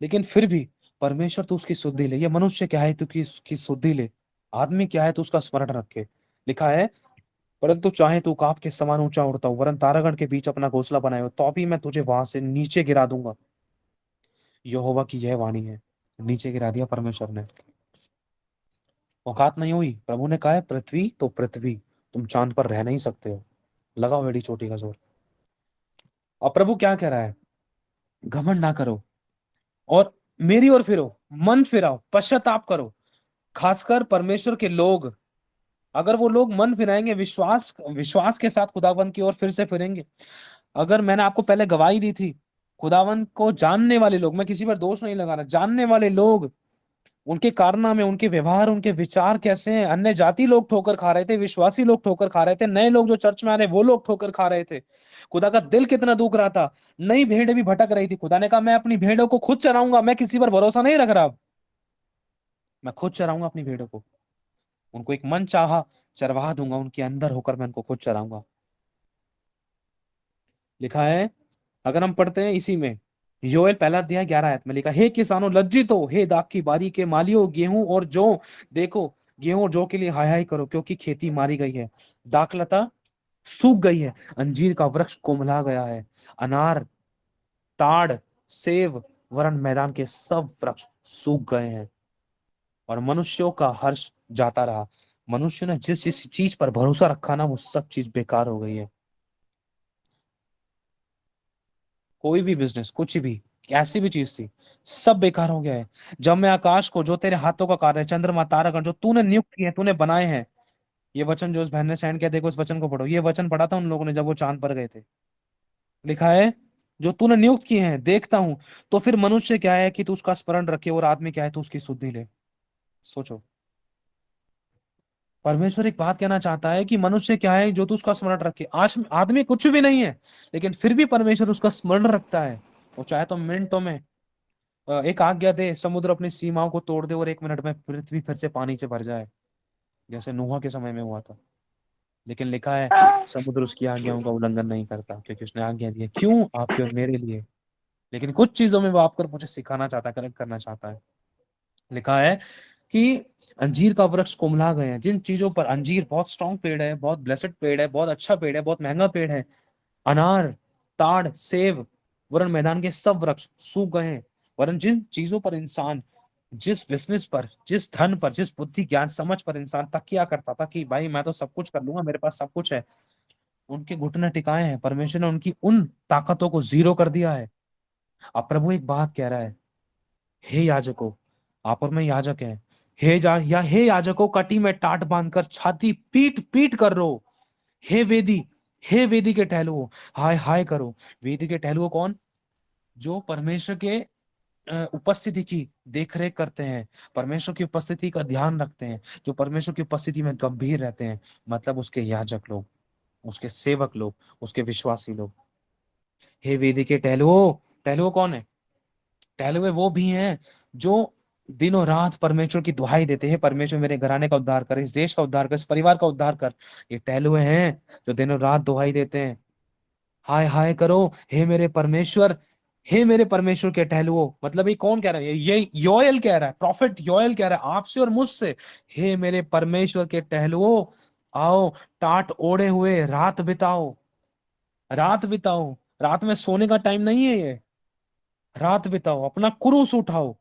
लेकिन फिर भी परमेश्वर तू उसकी सुधि ले। ये मनुष्य क्या है तू की उसकी सुधि ले, आदमी क्या है तो उसका स्मरण रखे। लिखा है, परंतु चाहे तू काप के समान ऊंचा उड़ता हो, वरन तारागण के बीच अपना घोंसला बनाए हो, तो भी मैं तुझे वहां से नीचे गिरा दूंगा। यहोवा की यह वाणी है। नीचे गिरा दिया परमेश्वर ने। औकात नहीं हुई, प्रभु ने कहा है पृथ्वी तो पृथ्वी, तुम चांद पर रह नहीं सकते हो। लगाओ एड़ी चोटी का जोर। और प्रभु क्या कह रहा है, घमंड ना करो और मेरी ओर फिरो, मन फिराओ, पश्चाताप करो। खासकर परमेश्वर के लोग, अगर वो लोग मन फिराएंगे, विश्वास विश्वास के साथ खुदावंत की ओर फिर से फिरेंगे। अगर मैंने आपको पहले गवाही दी थी, खुदावंत को जानने वाले लोग, मैं किसी पर दोष नहीं लगा रहा, जानने वाले लोग, उनके कारनामे, उनके व्यवहार, उनके विचार कैसे हैं। अन्य जाति लोग ठोकर खा रहे थे, विश्वासी लोग ठोकर खा रहे थे, नए लोग जो चर्च में आ रहे वो लोग ठोकर खा रहे थे। खुदा का दिल कितना दुख रहा था। नई भेड़ें भी भटक रही थी। खुदा ने कहा मैं अपनी भेड़ों को खुद चराऊंगा, मैं किसी पर भरोसा नहीं रख रहा अब। मैं खुद चराऊंगा अपनी भेड़ों को, उनको एक मन चाहा चरवाहा दूंगा, उनके अंदर होकर मैं उनको खुद चराऊंगा। लिखा है, अगर हम पढ़ते हैं इसी में, योएल 1 अध्याय 11 आयत में लिखा, हे किसानों लज्जित हो, हे दाख की बारी के मालियों, गेहूं और जौ देखो, गेहूं और जौ के लिए हाय हाय करो, क्योंकि खेती मारी गई है, दाखलता सूख गई है, अंजीर का वृक्ष कोमला गया है, अनार, ताड़, सेब, वरन मैदान के सब वृक्ष सूख गए हैं, और मनुष्यों का हर्ष जाता रहा। मनुष्य ने जिस जिस चीज पर भरोसा रखा ना, वो सब चीज बेकार हो गई है। कोई भी बिजनेस, कुछ भी, कैसी भी चीज थी, सब बेकार हो गया है। जब मैं आकाश को, जो तेरे हाथों का कार्य है, चंद्रमा तारागण जो तूने नियुक्त किए, तूने बनाए हैं। ये वचन जो उस बहन ने सेंड किया, देखो इस वचन को पढ़ो। ये वचन पढ़ा था उन लोगों ने जब वो चांद पर गए थे। लिखा है, जो तूने नियुक्त किए हैं देखता हूं। तो फिर मनुष्य क्या है कि तू उसका स्मरण रखे, और आदमी क्या है तू उसकी सुधि ले। सोचो, परमेश्वर एक बात कहना चाहता है कि मनुष्य क्या है जो तू उसका स्मरण रखे। आज आदमी कुछ भी नहीं है, लेकिन फिर भी परमेश्वर उसका स्मरण रखता है। वो चाहे तो मिनटों में एक आज्ञा दे, समुद्र अपनी सीमाओं को तोड़ दे, और 1 मिनट में पृथ्वी फिर से पानी से भर जाए, जैसे नूह के समय में हुआ था। लेकिन लिखा है, समुद्र उसकी आज्ञाओं का उल्लंघन नहीं करता, क्योंकि उसने आज्ञा दी है। क्यों? आपके और मेरे लिए। लेकिन कुछ चीजों में वो आपको मुझे सिखाना चाहता है, करेक्ट करना चाहता है। लिखा है कि अंजीर का वृक्ष कोमला गए हैं। जिन चीजों पर, अंजीर बहुत स्ट्रांग पेड़ है, बहुत ब्लेसेड पेड़ है, बहुत अच्छा पेड़ है, बहुत महंगा पेड़ है। अनार, ताड़, सेब, वरन मैदान के सब वृक्ष सूख गए हैं। वरन जिन चीजों पर इंसान, जिस बिजनेस पर, जिस धन पर, जिस बुद्धि ज्ञान समझ पर इंसान तकिया करता था कि भाई मैं तो सब कुछ कर लूंगा, मेरे पास सब कुछ है, उनके घुटने टिकाए हैं। परमेश्वर ने उनकी उन ताकतों को जीरो कर दिया है। अब प्रभु एक बात कह रहा है, हे याजकों, आप और मैं याजक हैं, हे याजकों, कटी में टाट बांधकर छाती पीट पीट कर रो। हे वेदी, हे वेदी के टहलुओ, हाय हाय करो। वेदी के टहलुओ कौन? जो परमेश्वर के उपस्थिति की देखरेख करते हैं, परमेश्वर की उपस्थिति का ध्यान रखते हैं, जो परमेश्वर की उपस्थिति में गंभीर रहते हैं, मतलब उसके याजक लोग, उसके सेवक लोग, उसके विश्वासी लोग। हे वेदी के टहलुओ, टहलुओ कौन है? टहलुए वो भी हैं जो दिनों रात परमेश्वर की दुहाई देते हैं, परमेश्वर मेरे घराने का उद्धार कर, इस देश का उद्धार कर, इस परिवार का उद्धार कर। ये टहलुए हैं जो दिनों रात दुहाई देते हैं, हाय हाय करो, हे मेरे परमेश्वर, हे मेरे परमेश्वर के टहलुओ। मतलब ये कौन कह रहा है? ये योएल कह रहा है, प्रॉफिट योएल कह रहा है आपसे और मुझसे। हे मेरे परमेश्वर के टहलुओ, आओ, टाट ओढ़े हुए रात बिताओ, रात बिताओ। रात में सोने का टाइम नहीं है ये, रात बिताओ, अपना क्रूस उठाओ।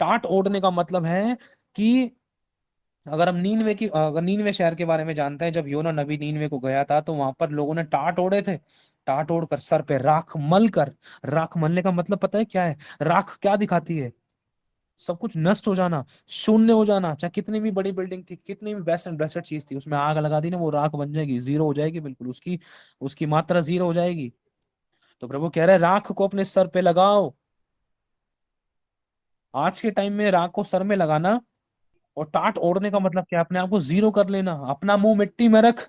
टाट ओढ़ने का मतलब है कि अगर हम नीनवे की, अगर नीनवे शहर के बारे में जानते हैं, जब योना नबी नीनवे को गया था तो वहां पर लोगों ने टाट ओढ़े थे। टाट ओढ़ कर सर पे राख मल कर, राख मलने का मतलब पता है क्या है? राख क्या दिखाती है? सब कुछ नष्ट हो जाना, शून्य हो जाना। चाहे कितनी भी बड़ी बिल्डिंग थी, कितनी भी बेस्ट एंड बेस्ट चीज थी, उसमें आग लगा दी ना, वो राख बन जाएगी, जीरो हो जाएगी, बिल्कुल उसकी उसकी मात्रा जीरो हो जाएगी। तो प्रभु कह रहे हैं राख को अपने सर पे लगाओ। आज के टाइम में राख को सर में लगाना और टाट ओढ़ने का मतलब क्या है? अपने आप को जीरो कर लेना, अपना मुंह मिट्टी में रख।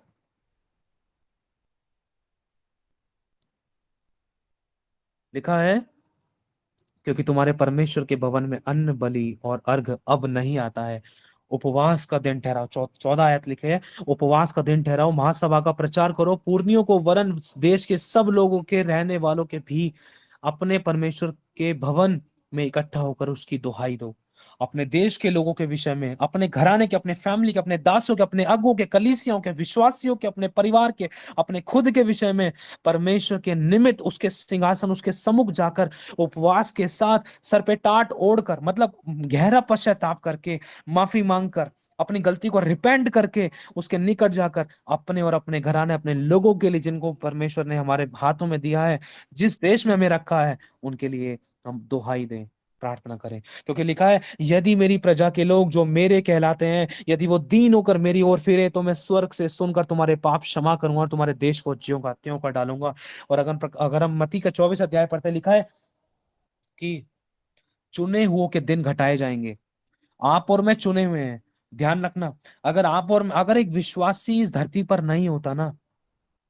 लिखा है, क्योंकि तुम्हारे परमेश्वर के भवन में अन्न बलि और अर्घ अब नहीं आता है। उपवास का दिन ठहराओ, 14 आयत लिखे है, उपवास का दिन ठहराओ, महासभा का प्रचार करो, पुरनियों को वरन देश के सब लोगों के रहने वालों के भी अपने परमेश्वर के भवन में इकट्ठा होकर उसकी दुहाई दो। अपने देश के लोगों के विषय में, अपने घराने के, अपने फैमिली के, अपने दासों के, अपने अगुओं के, कलीसियाओं के, विश्वासियों के, अपने परिवार के, अपने खुद के विषय में परमेश्वर के निमित्त उसके सिंहासन, उसके सम्मुख जाकर उपवास के साथ सर पे टाट ओढ़कर, मतलब गहरा पश्चाताप करके, माफी मांग कर, अपनी गलती को रिपेंट करके उसके निकट जाकर अपने और अपने घराने, अपने लोगों के लिए जिनको परमेश्वर ने हमारे हाथों में दिया है, जिस देश में हमें रखा है, उनके लिए हम दुहाई दें, प्रार्थना करें। क्योंकि लिखा है, यदि मेरी प्रजा के लोग जो मेरे कहलाते हैं, यदि वो दीन होकर मेरी ओर फिरे, तो मैं स्वर्ग से सुनकर तुम्हारे पाप क्षमा करूंगा और तुम्हारे देश को ज्यों का त्यों कर डालूंगा। और अगर हम मत्ती का 24 अध्याय पढ़ते हैं, लिखा है कि चुने हुओं के दिन घटाए जाएंगे। आप और मैं चुने हुए हैं, ध्यान रखना। अगर एक विश्वासी इस धरती पर नहीं होता ना,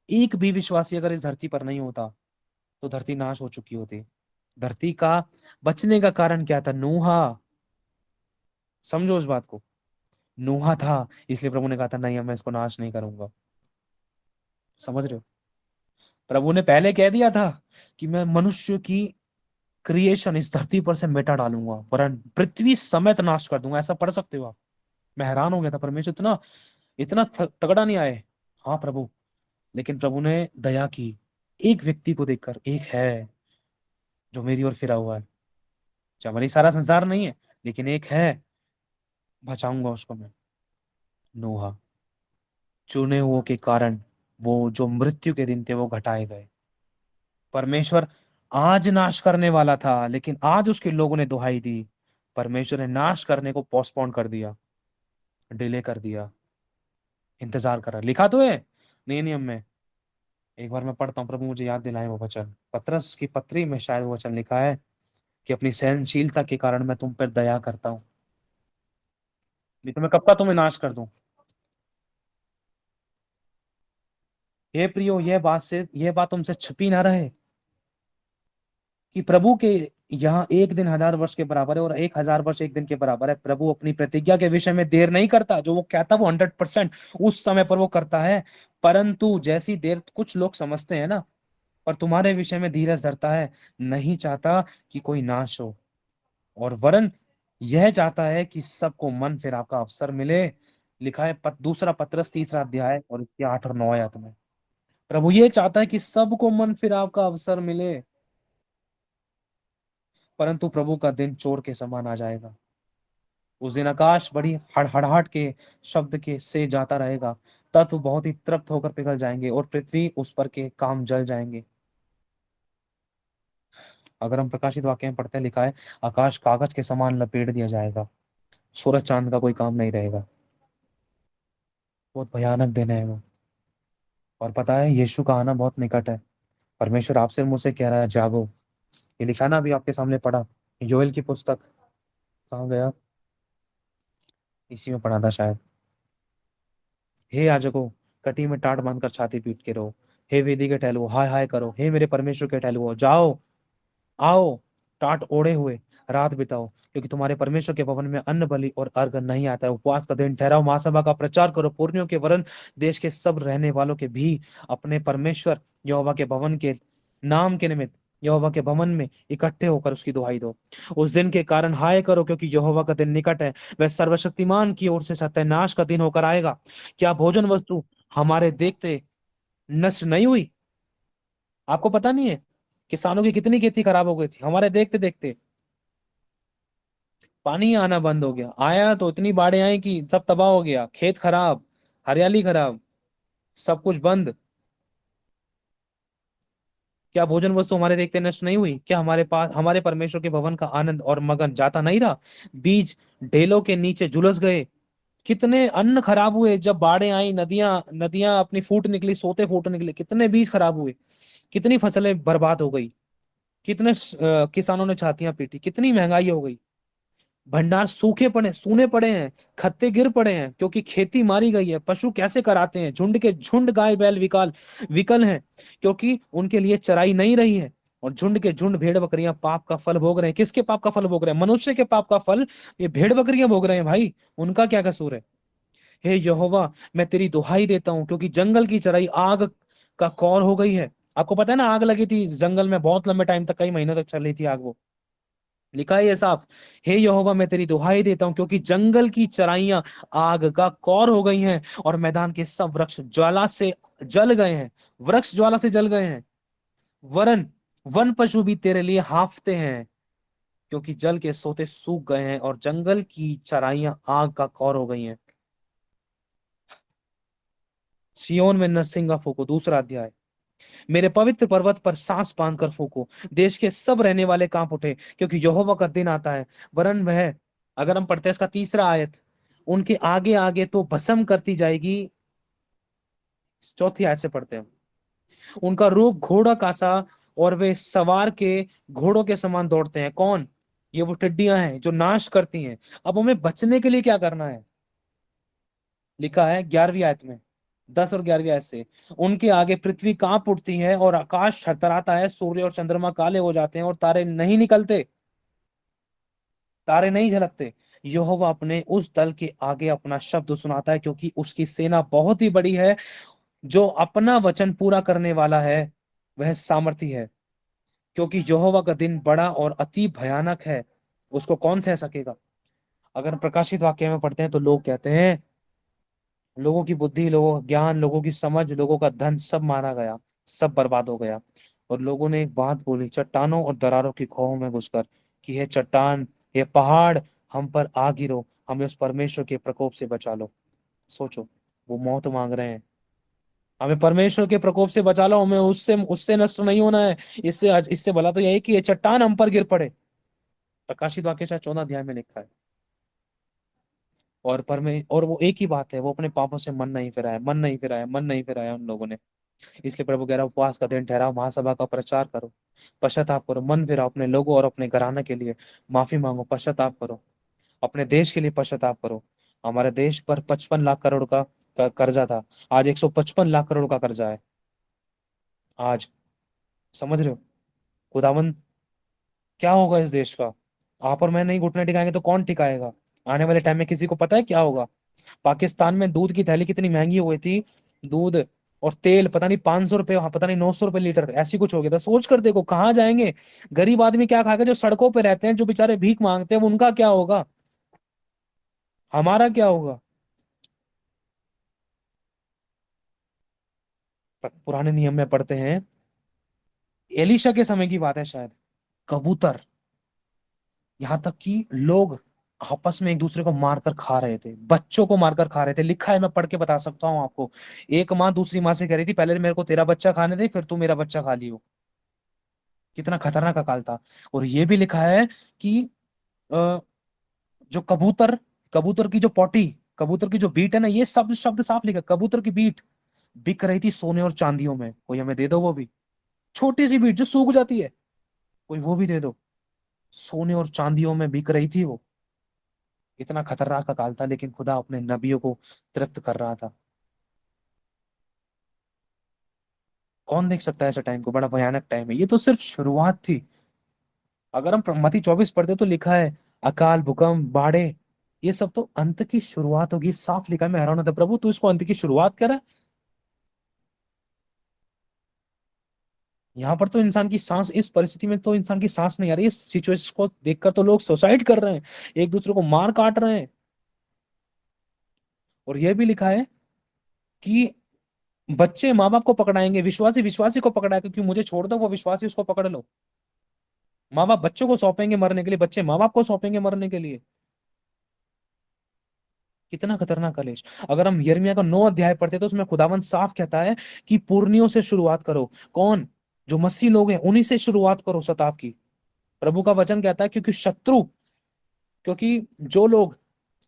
एक भी विश्वासी अगर इस धरती पर नहीं होता, तो धरती नाश हो चुकी होती। धरती का बचने का कारण क्या था? नूहा। समझो उस बात को, नूहा था, इसलिए प्रभु ने कहा था नहीं, मैं इसको नाश नहीं करूंगा। समझ रहे हो? प्रभु ने पहले कह दिया था कि मैं मनुष्य की क्रिएशन इस धरती पर से मिटा डालूंगा, वरन पृथ्वी समेत नाश कर दूंगा। ऐसा पढ़ सकते हो आप। मैं हैरान हो गया था, परमेश्वर इतना इतना तगड़ा नहीं आए। हाँ प्रभु, लेकिन प्रभु ने दया की, एक व्यक्ति को देखकर, एक है जो मेरी ओर फिरा हुआ है, चाहे भले ही सारा संसार नहीं है, लेकिन एक है, बचाऊंगा उसको मैं। नूहा। चुने हुओं के कारण वो जो मृत्यु के दिन थे वो घटाए गए। परमेश्वर आज नाश करने वाला था, लेकिन आज उसके लोगों ने दुहाई दी। परमेश्वर ने नाश करने को पोस्टपोन कर दिया, डिले कर दिया, इंतजार कर रहा। लिखा तो है नए नियम में, एक बार मैं पढ़ता हूँ, प्रभु मुझे याद दिलाए वो वचन, पतरस की पत्री में शायद वो वचन लिखा है कि अपनी सहनशीलता के कारण मैं तुम पर दया करता हूँ, नहीं तो मैं कब का तुम्हें नाश कर दूं। हे प्रियो, यह बात तुमसे छुपी ना रहे कि प्रभु के यहाँ एक दिन 1000 वर्ष के बराबर है और 1000 वर्ष एक दिन के बराबर है। प्रभु अपनी प्रतिज्ञा के विषय में देर नहीं करता, जो वो कहता है वो 100% उस समय पर वो करता है। परंतु जैसी देर कुछ लोग समझते हैं ना, पर तुम्हारे विषय में धीरज धरता है, नहीं चाहता कि कोई नाश हो, और वरन यह चाहता है कि सबको मन फिर आपका अवसर मिले। लिखा है दूसरा पत्रस 3 अध्याय और इसके 8 और 9 आयत में, प्रभु ये चाहता है कि सबको मन फिर आपका अवसर मिले। परंतु प्रभु का दिन चोर के समान आ जाएगा। उस दिन आकाश बड़ी हड़हड़ाहट के शब्द के से जाता रहेगा, तत्व बहुत ही तृप्त होकर पिघल जाएंगे और पृथ्वी उस पर के काम जल जाएंगे। अगर हम प्रकाशित वाक्य में पढ़ते हैं, लिखा है आकाश कागज के समान लपेट दिया जाएगा, सूरज चांद का कोई काम नहीं रहेगा। बहुत भयानक दिन है वो। और पता है यीशु का आना बहुत निकट है। परमेश्वर आपसे मुझसे कह रहा है जागो। ये लिखा ना अभी आपके सामने पढ़ा, योएल की पुस्तक, कहाँ गया, इसी में पढ़ा था शायद। हे याजकों, कटी में टाट बांधकर छाती पीट के रहो। हे वेदी के टहलुओ, हाय हाय करो, हे मेरे परमेश्वर के टहलुओ, जाओ, आओ, टाट ओढ़े हुए रात बिताओ, क्योंकि तुम्हारे परमेश्वर के भवन में अन्न बलि और अर्घ नहीं आता है। उपवास का दिन ठहराओ, महासभा का प्रचार करो, पुरनियों के वरन देश के सब रहने वालों के भी अपने परमेश्वर यहोवा के भवन के नाम के निमित्त यहोवा के भवन में इकट्ठे होकर उसकी दुहाई दो। उस दिन के कारण हाय करो, क्योंकि यहोवा का दिन निकट है, वह सर्वशक्तिमान की ओर से सत्यानाश का दिन होकर आएगा। क्या भोजन वस्तु हमारे देखते नष्ट नहीं हुई? आपको पता नहीं है किसानों की कितनी खेती खराब हो गई थी हमारे देखते देखते? पानी आना बंद हो गया, आया तो इतनी बाढ़ें आई कि सब तबाह हो गया, खेत खराब, हरियाली खराब, सब कुछ बंद। क्या भोजन वस्तु हमारे देखते नष्ट नहीं हुई? क्या हमारे पास हमारे परमेश्वर के भवन का आनंद और मगन जाता नहीं रहा? बीज ढेलों के नीचे झुलस गए। कितने अन्न खराब हुए जब बाढ़ें आई, नदियां नदियां अपनी फूट निकली, सोते फूट निकले, कितने बीज खराब हुए, कितनी फसलें बर्बाद हो गई, कितने किसानों ने छातियां पीटी, कितनी महंगाई हो गई। भंडार सूखे पड़े, सूने पड़े हैं, खत्ते गिर पड़े हैं, क्योंकि खेती मारी गई है। पशु कैसे कराते हैं, झुंड के झुंड गाय बैल विकल विकल हैं, क्योंकि उनके लिए चराई नहीं रही है। और झुंड के झुंड भेड़ बकरियां पाप का फल भोग रहे हैं। किसके पाप का फल भोग रहे हैं? मनुष्य के पाप का फल ये भेड़ बकरियां भोग रहे हैं भाई। उनका क्या कसूर है? हे यहोवा, मैं तेरी दुहाई देता हूँ, क्योंकि जंगल की चराई आग का कौर हो गई है। आपको पता है ना, आग लगी थी जंगल में, बहुत लंबे टाइम तक, कई महीनों तक चल रही थी आग वो। लिखा है ये साफ, हे यहोवा मैं तेरी दुहाई देता हूं, क्योंकि जंगल की चराइयां आग का कौर हो गई हैं, और मैदान के सब वृक्ष ज्वाला से जल गए हैं। वृक्ष ज्वाला से जल गए हैं। वरन वन पशु भी तेरे लिए हांफते हैं, क्योंकि जल के सोते सूख गए हैं, और जंगल की चराइयां आग का कौर हो गई हैं। सियोन में नरसिंगा फूको, दूसरा अध्याय। मेरे पवित्र पर्वत पर सांस बांध कर फूको, देश के सब रहने वाले कांप उठे, क्योंकि यहोवा का दिन आता है। वरन वह, अगर हम पढ़ते हैं इसका तीसरा आयत, उनके आगे आगे तो भस्म करती जाएगी। चौथी आयत से पढ़ते हैं, उनका रूप घोड़ा का सा, और वे सवार के घोड़ों के समान दौड़ते हैं। कौन? ये वो टिड्डियां हैं जो नाश करती हैं। अब हमें बचने के लिए क्या करना है? लिखा है 11वीं आयत में, 10 और 11वीं आयत से, उनके आगे पृथ्वी कांप उठती है और आकाश थरथराता है, सूर्य और चंद्रमा काले हो जाते हैं और तारे नहीं निकलते, तारे नहीं झलकते। यहोवा अपने उस दल के आगे अपना शब्द सुनाता है, क्योंकि उसकी सेना बहुत ही बड़ी है। जो अपना वचन पूरा करने वाला है वह सामर्थी है, क्योंकि यहोवा का दिन बड़ा और अति भयानक है, उसको कौन सह सकेगा? अगर प्रकाशित वाक्य में पढ़ते हैं तो लोग कहते हैं लोगों की बुद्धि, लोगों का ज्ञान, लोगों की समझ, लोगों का धन सब मारा गया, सब बर्बाद हो गया। और लोगों ने एक बात बोली चट्टानों और दरारों की खोहों में घुसकर, कि ये चट्टान, ये पहाड़, हम पर आ गिरो, हमें उस परमेश्वर के प्रकोप से बचा लो। सोचो, वो मौत मांग रहे हैं, हमें परमेश्वर के प्रकोप से बचा लो, हमें उससे उससे नष्ट नहीं होना है। इससे इससे भला तो यही कि ये चट्टान हम पर गिर पड़े। प्रकाशित वाक्य शायद 14 अध्याय में लिखा है। और वो एक ही बात है, वो अपने पापों से मन नहीं फिराया, मन नहीं फिराया, मन नहीं फिराया उन लोगों ने। इसलिए प्रभु कह रहा है, उपवास का दिन ठहराओ, महासभा का प्रचार करो, पश्चाताप करो, मन फिराओ अपने लोगों और अपने घराने के लिए, माफी मांगो, पश्चाताप करो, अपने देश के लिए पश्चाताप करो। हमारे देश पर 55 लाख करोड़ का कर्जा था, आज 155 लाख करोड़ का कर्जा है आज। समझ रहे हो? खुदावन, क्या होगा इस देश का? आप और मैं नहीं घुटने टिकाएंगे तो कौन टिकाएगा? आने वाले टाइम में किसी को पता है क्या होगा? पाकिस्तान में दूध की थैली कितनी महंगी हो गई थी, दूध और तेल पता नहीं 500 रुपये, पता नहीं 900 रुपये लीटर, ऐसी कुछ हो गया था। सोच कर देखो कहाँ जाएंगे, गरीब आदमी क्या खाएगा? जो सड़कों पे रहते हैं, जो बेचारे भीख मांगते हैं, उनका क्या होगा? हमारा क्या होगा? पुराने नियम में पढ़ते हैं, एलिशा के समय की बात है शायद, कबूतर, यहाँ तक कि लोग आपस में एक दूसरे को मारकर खा रहे थे, बच्चों को मारकर खा रहे थे। लिखा है, मैं पढ़ के बता सकता हूँ आपको। एक माँ दूसरी माँ से कह रही थी, पहले मेरे को तेरा बच्चा खाने दे, फिर तू मेरा बच्चा खा लियो। कितना खतरनाक अकाल था। और ये भी लिखा है कि अ, जो कबूतर, कबूतर की जो पोटी, कबूतर की जो बीट है ना, ये शब्द शब्द साफ लिखा, कबूतर की बीट बिक रही थी सोने और चांदियों में। कोई हमें दे दो वो भी, छोटी सी बीट जो सूख जाती है, कोई वो भी दे दो। सोने और चांदियों में बिक रही थी वो। इतना खतरनाक अकाल था, लेकिन खुदा अपने नबियों को तृप्त कर रहा था। कौन देख सकता है ऐसे टाइम को? बड़ा भयानक टाइम है, ये तो सिर्फ शुरुआत थी। अगर हम मत्ती 24 पढ़ते तो लिखा है अकाल, भूकंप, बाढ़े, ये सब तो अंत की शुरुआत होगी, साफ लिखा है। मैं हैरान होता प्रभु तू इसको अंत की शुरुआत कर रहा है। यहाँ पर तो इंसान की सांस, इस परिस्थिति में तो इंसान की सांस नहीं आ रही। इस सिचुएशन को देखकर तो लोग सुसाइड कर रहे हैं, एक दूसरे को मार काट रहे हैं। और यह भी लिखा है कि बच्चे माँ बाप को पकड़ाएंगे, विश्वासी विश्वासी को पकड़ाएगा, क्योंकि मुझे छोड़ दो, वो विश्वासी उसको पकड़ लो। माँ बाप बच्चों को सौंपेंगे मरने के लिए, बच्चे माँ बाप को सौंपेंगे मरने के लिए। कितना खतरनाक कलेश। अगर हम यिर्मयाह का 9 अध्याय पढ़ते तो उसमें खुदावंद साफ कहता है कि पुरनियों से शुरुआत करो। कौन? जो मसीह लोग हैं उन्हीं से शुरुआत करो सताव की। प्रभु का वचन कहता है क्योंकि शत्रु, क्योंकि जो लोग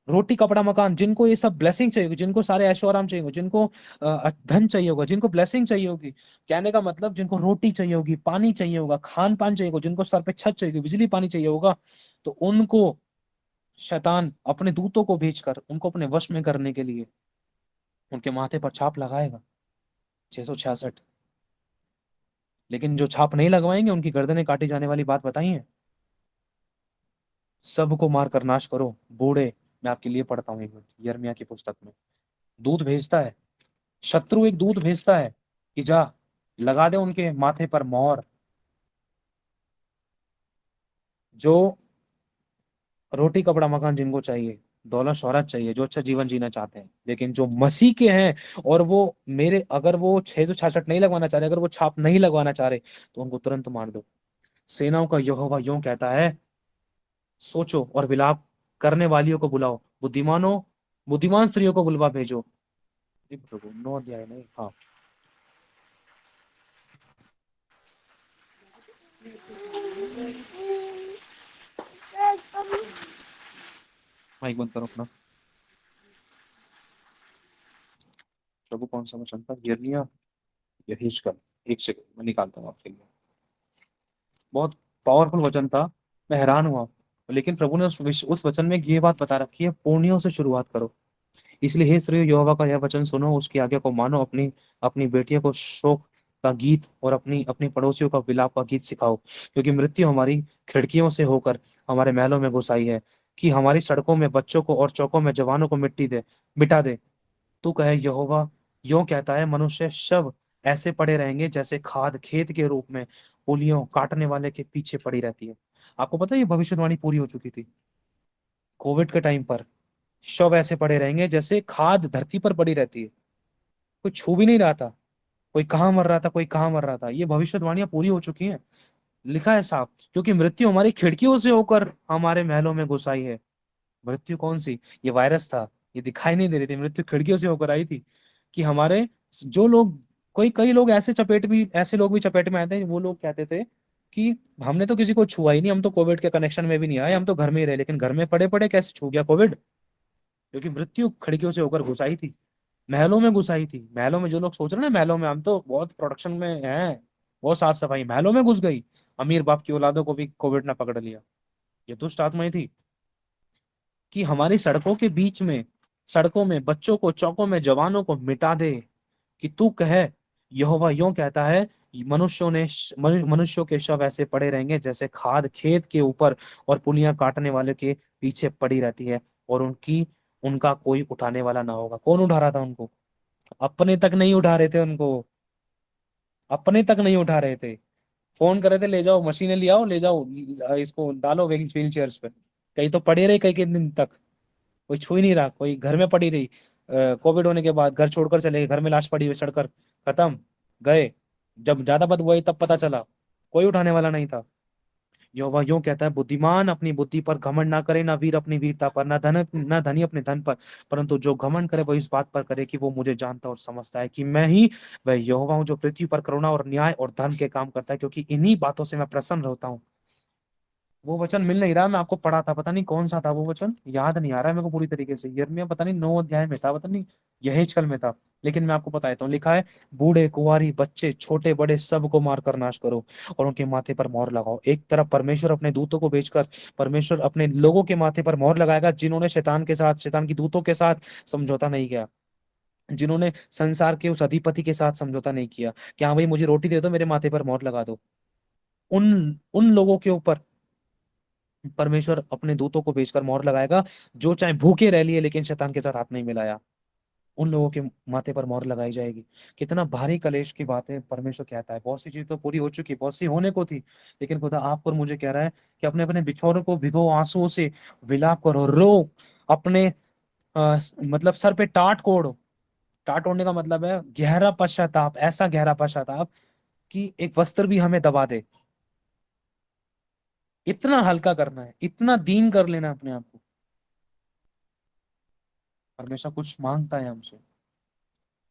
रोटी कपड़ा मकान, जिनको ये सब ब्लेसिंग चाहिए होगी, जिनको सारे ऐशो आराम चाहिए होगा, जिनको धन चाहिए होगा, जिनको ब्लेसिंग चाहिए होगी, कहने का मतलब जिनको रोटी चाहिए होगी, पानी चाहिए होगा, खान पान चाहिए होगा, जिनको सर पे छत चाहिए होगी, बिजली पानी चाहिए होगा, तो उनको शैतान अपने दूतों को भेजकर उनको अपने वश में करने के लिए उनके माथे पर छाप लगाएगा, 666। लेकिन जो छाप नहीं लगवाएंगे उनकी गर्दनें काटी जाने वाली बात बताई है। सबको मारकर नाश करो बूढ़े। मैं आपके लिए पढ़ता हूँ एक मिनट, यिर्मयाह की पुस्तक में दूत भेजता है, शत्रु एक दूत भेजता है कि जा लगा दे उनके माथे पर मोहर। जो रोटी कपड़ा मकान जिनको चाहिए, दौलत शोहरत चाहिए, जो अच्छा जीवन जीना चाहते हैं, लेकिन जो मसीह के हैं और वो मेरे, अगर वो 666 नहीं लगवाना चाह रहे, अगर वो छाप नहीं लगवाना चाह रहे, तो उनको तुरंत मार दो। सेनाओं का यहोवा यूं कहता है, सोचो और विलाप करने वालियों को बुलाओ, बुद्धिमानों, बुद्धिमान स्त्रियों को बुलवा भेजो। एक प्रभु 9 अध्याय नहीं, हाँ माइक बंद करो अपना। प्रभु कौन सा वचन था? यिर्मयाह, यहीजकल। एक सेकंड मैं निकालता हूँ आपके लिए। बहुत पावरफुल वचन था, मैं हैरान हुआ। लेकिन प्रभु ने उस वचन में ये बात बता रखी है, पुर्णियों से शुरुआत करो। इसलिए हे स्त्रियों, यहोवा का यह वचन सुनो, उसकी आज्ञा को मानो, अपनी अपनी बेटियों को शोक का गीत और अपनी अपनी पड़ोसियों का विलाप का गीत सिखाओ, क्योंकि मृत्यु हमारी खिड़कियों से होकर हमारे महलों में घुस आई है, कि हमारी सड़कों में बच्चों को और चौकों में जवानों को मिट्टी दे मिटा दे। तू कहे यहोवा यों कहता है, मनुष्य शव ऐसे पड़े रहेंगे जैसे खाद खेत के रूप में पुलियों काटने वाले के पीछे पड़ी रहती है। आपको पता है ये भविष्यवाणी पूरी हो चुकी थी कोविड के टाइम पर। शव ऐसे पड़े रहेंगे जैसे खाद धरती पर पड़ी रहती है, कोई छू भी नहीं रहा था, कोई कहाँ मर रहा था, कोई कहाँ मर रहा था। ये भविष्यवाणियां पूरी हो चुकी हैं। लिखा है साफ, क्योंकि मृत्यु हमारी खिड़कियों से होकर हमारे महलों में घुस आई है। मृत्यु कौन सी? ये वायरस था, ये दिखाई नहीं दे रही थी, मृत्यु खिड़कियों से होकर आई थी। कि हमारे जो लोग, कोई कई लोग ऐसे चपेट भी, ऐसे लोग भी चपेट में आते हैं, वो लोग कहते थे कि हमने तो किसी को छुआ ही नहीं, हम तो कोविड के कनेक्शन में भी नहीं आए, हम तो घर में ही रहे। लेकिन घर में पड़े पड़े कैसे छू गया कोविड? क्योंकि मृत्यु खिड़कियों से होकर घुस आई थी, महलों में घुस आई थी। महलों में, जो लोग सोच रहे हैं ना महलों में, हम तो बहुत प्रोडक्शन में हैं, बहुत साफ सफाई, महलों में घुस गई। अमीर बाप की औलादों को भी कोविड ने पकड़ लिया। ये दुष्ट आत्माएं थी कि हमारी सड़कों के बीच में, सड़कों में बच्चों को, चौकों में जवानों को मिटा दे। कि तू कहे यहोवा यूं कहता है, मनुष्यों के शव ऐसे पड़े रहेंगे जैसे खाद खेत के ऊपर और पुलियां काटने वाले के पीछे पड़ी रहती है, और उनका कोई उठाने वाला ना होगा। कौन उठा रहा था उनको? अपने तक नहीं उठा रहे थे उनको, अपने तक नहीं उठा रहे थे। फोन कर रहे थे, ले जाओ मशीनें, ले आओ, ले जाओ, इसको डालो व्हील चेयर्स पे। कहीं तो पड़े रहे कई कई दिन तक, कोई छू ही नहीं रहा, कोई घर में पड़ी रही। कोविड होने के बाद घर छोड़कर चले गए, घर में लाश पड़ी हुई सड़कर, खत्म, गए। जब ज्यादा बदबू आई तब पता चला, कोई उठाने वाला नहीं था। यहोवा यूं कहता है, बुद्धिमान अपनी बुद्धि पर घमंड ना करे, ना वीर अपनी वीरता पर, ना धनी अपने धन पर, परंतु जो घमंड करे वो इस बात पर करे कि वो मुझे जानता और समझता है कि मैं ही वह यहोवा हूं, जो पृथ्वी पर करुणा और न्याय और धर्म के काम करता है, क्योंकि इन्हीं बातों से मैं प्रसन्न होता हूँ। वो वचन मिल नहीं रहा, मैं आपको पढ़ा था, पता नहीं कौन सा था वो वचन, याद नहीं आ रहा है मेरे को पूरी तरीके से। यिर्मयाह पता नहीं 9 अध्याय में था, पता नहीं यहेजकल में था। लेकिन मैं आपको बताता हूँ, लिखा है बूढ़े कुंवारी बच्चे छोटे बड़े सबको मारकर नाश करो और उनके माथे पर मोहर लगाओ। एक तरफ परमेश्वर अपने दूतों को भेजकर परमेश्वर अपने लोगों के माथे पर मोहर लगाएगा, जिन्होंने शैतान के साथ, शैतान की दूतों के साथ समझौता नहीं किया, जिन्होंने संसार के उस अधिपति के साथ समझौता नहीं किया कि हाँ भाई मुझे रोटी दे दो, मेरे माथे पर मोहर लगा दो। उन उन लोगों के ऊपर परमेश्वर अपने दूतों को भेजकर मोहर लगाएगा, जो चाहे भूखे रह लिए लेकिन शैतान के साथ हाथ नहीं मिलाया, उन लोगों के माथे पर मोहर लगाई जाएगी। कितना भारी कलेश की बात है। परमेश्वर कहता है बहुत सी चीज तो पूरी हो चुकी, बहुत सी होने को थी, लेकिन खुदा आप पर मुझे कह रहा है कि अपने अपने बिछौनों को भिगो, आंसुओं से विलाप करो, रो, अपने मतलब सर पे टाट ओढ़ो। टाट ओढ़ने का मतलब है गहरा पश्चाताप, ऐसा गहरा पश्चाताप कि एक वस्त्र भी हमें दबा दे। इतना हल्का करना है, इतना दीन कर लेना है अपने आप को। परमेश्वर कुछ मांगता है हमसे।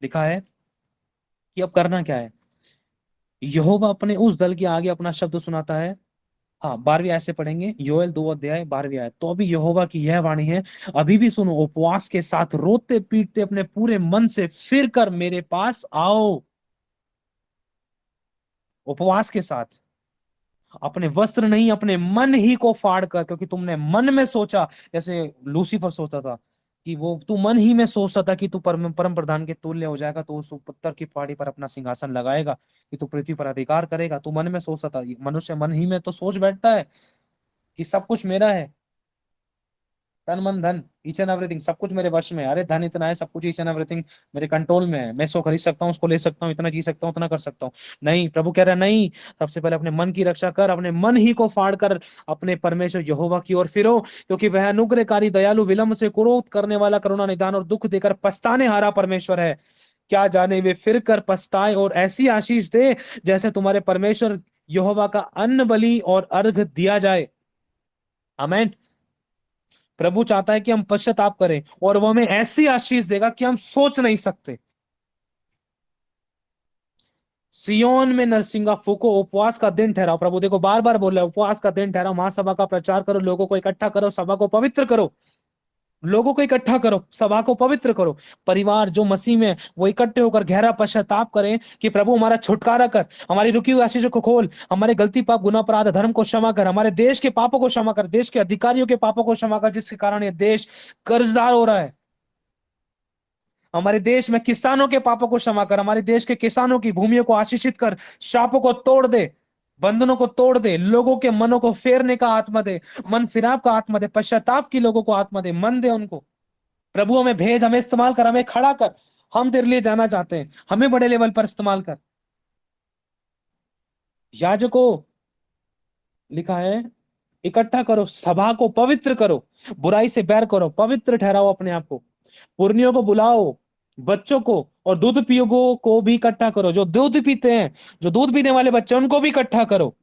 लिखा है कि अब करना क्या है। यहोवा अपने उस दल के आगे अपना शब्द सुनाता है। हाँ, 12वीं आयत से पढ़ेंगे, योएल 2 अध्याय 12वीं आयत। तो अभी यहोवा की यह वाणी है, अभी भी सुनो, उपवास के साथ रोते पीटते अपने पूरे मन से फिर कर मेरे पास आओ। उपवास के साथ, अपने वस्त्र नहीं, अपने मन ही को फाड़ कर, क्योंकि तुमने मन में सोचा, जैसे लूसीफर सोचता था कि वो, तू मन ही में सोचता था कि तू परम प्रधान के तुल्य हो जाएगा, तो उस पत्थर की पहाड़ी पर अपना सिंहासन लगाएगा, कि तू पृथ्वी पर अधिकार करेगा। तू मन में सोचता था। मनुष्य मन ही में तो सोच बैठता है कि सब कुछ मेरा है, तन मन धन, ईच एंड एवरीथिंग, सब कुछ मेरे वश में है। अरे धन इतना है, सब कुछ ईच एंड एवरीथिंग मेरे कंट्रोल में है, मैं इसको खरीद सकता हूँ, उसको ले सकता हूँ, इतना जी सकता हूँ, उतना कर सकता हूँ। नहीं, प्रभु कह रहा है नहीं, सबसे पहले अपने मन की रक्षा कर, अपने मन ही को फाड़ कर अपने परमेश्वर यहोवा की ओर फिरो, क्योंकि वह अनुग्रहकारी, दयालु, विलंब से क्रोध करने वाला, करुणा निदान और दुख देकर पछताने हारा परमेश्वर है। क्या जाने वे फिर कर पछताए और ऐसी आशीष दे जैसे तुम्हारे परमेश्वर यहोवा का अन्न बलि और अर्घ दिया जाए। आमेन। प्रभु चाहता है कि हम पश्चाताप करें, और वो हमें ऐसी आशीष देगा कि हम सोच नहीं सकते। सियोन में नरसिंगा फूको, उपवास का दिन ठहराओ। प्रभु देखो बार बार बोल रहा है, उपवास का दिन ठहराओ, महासभा का प्रचार करो, लोगों को इकट्ठा करो, सभा को पवित्र करो, लोगों को इकट्ठा करो, सभा को पवित्र करो। परिवार जो मसीह में, वो इकट्ठे होकर गहरा पश्चाताप करें कि प्रभु हमारा छुटकारा कर, हमारी रुकी हुई आशीषों को खोल, हमारे गलती, पाप, गुनाह, अपराध, धर्म को क्षमा कर, हमारे देश के पापों को क्षमा कर, देश के अधिकारियों के पापों को क्षमा कर, जिसके कारण ये देश कर्जदार हो रहा है। हमारे देश में किसानों के पापों को क्षमा कर, हमारे देश के किसानों की भूमियों को आशीषित कर, शापों को तोड़ दे, बंधनों को तोड़ दे, लोगों के मनों को फेरने का आत्मा दे, मन फिराव का आत्मा दे, पश्चाताप की लोगों को आत्मा दे, मन दे उनको। प्रभु हमें भेज, हमें इस्तेमाल कर, हमें खड़ा कर, हम तेरे लिए जाना चाहते हैं, हमें बड़े लेवल पर इस्तेमाल कर। याजकों, लिखा है, इकट्ठा करो, सभा को पवित्र करो, बुराई से बैर करो, पवित्र ठहराओ अपने आप को, पुरनियों को बुलाओ, बच्चों को और दूध पियोगों को भी इकट्ठा करो, जो दूध पीते हैं, जो दूध पीने वाले बच्चे, उनको भी इकट्ठा करो।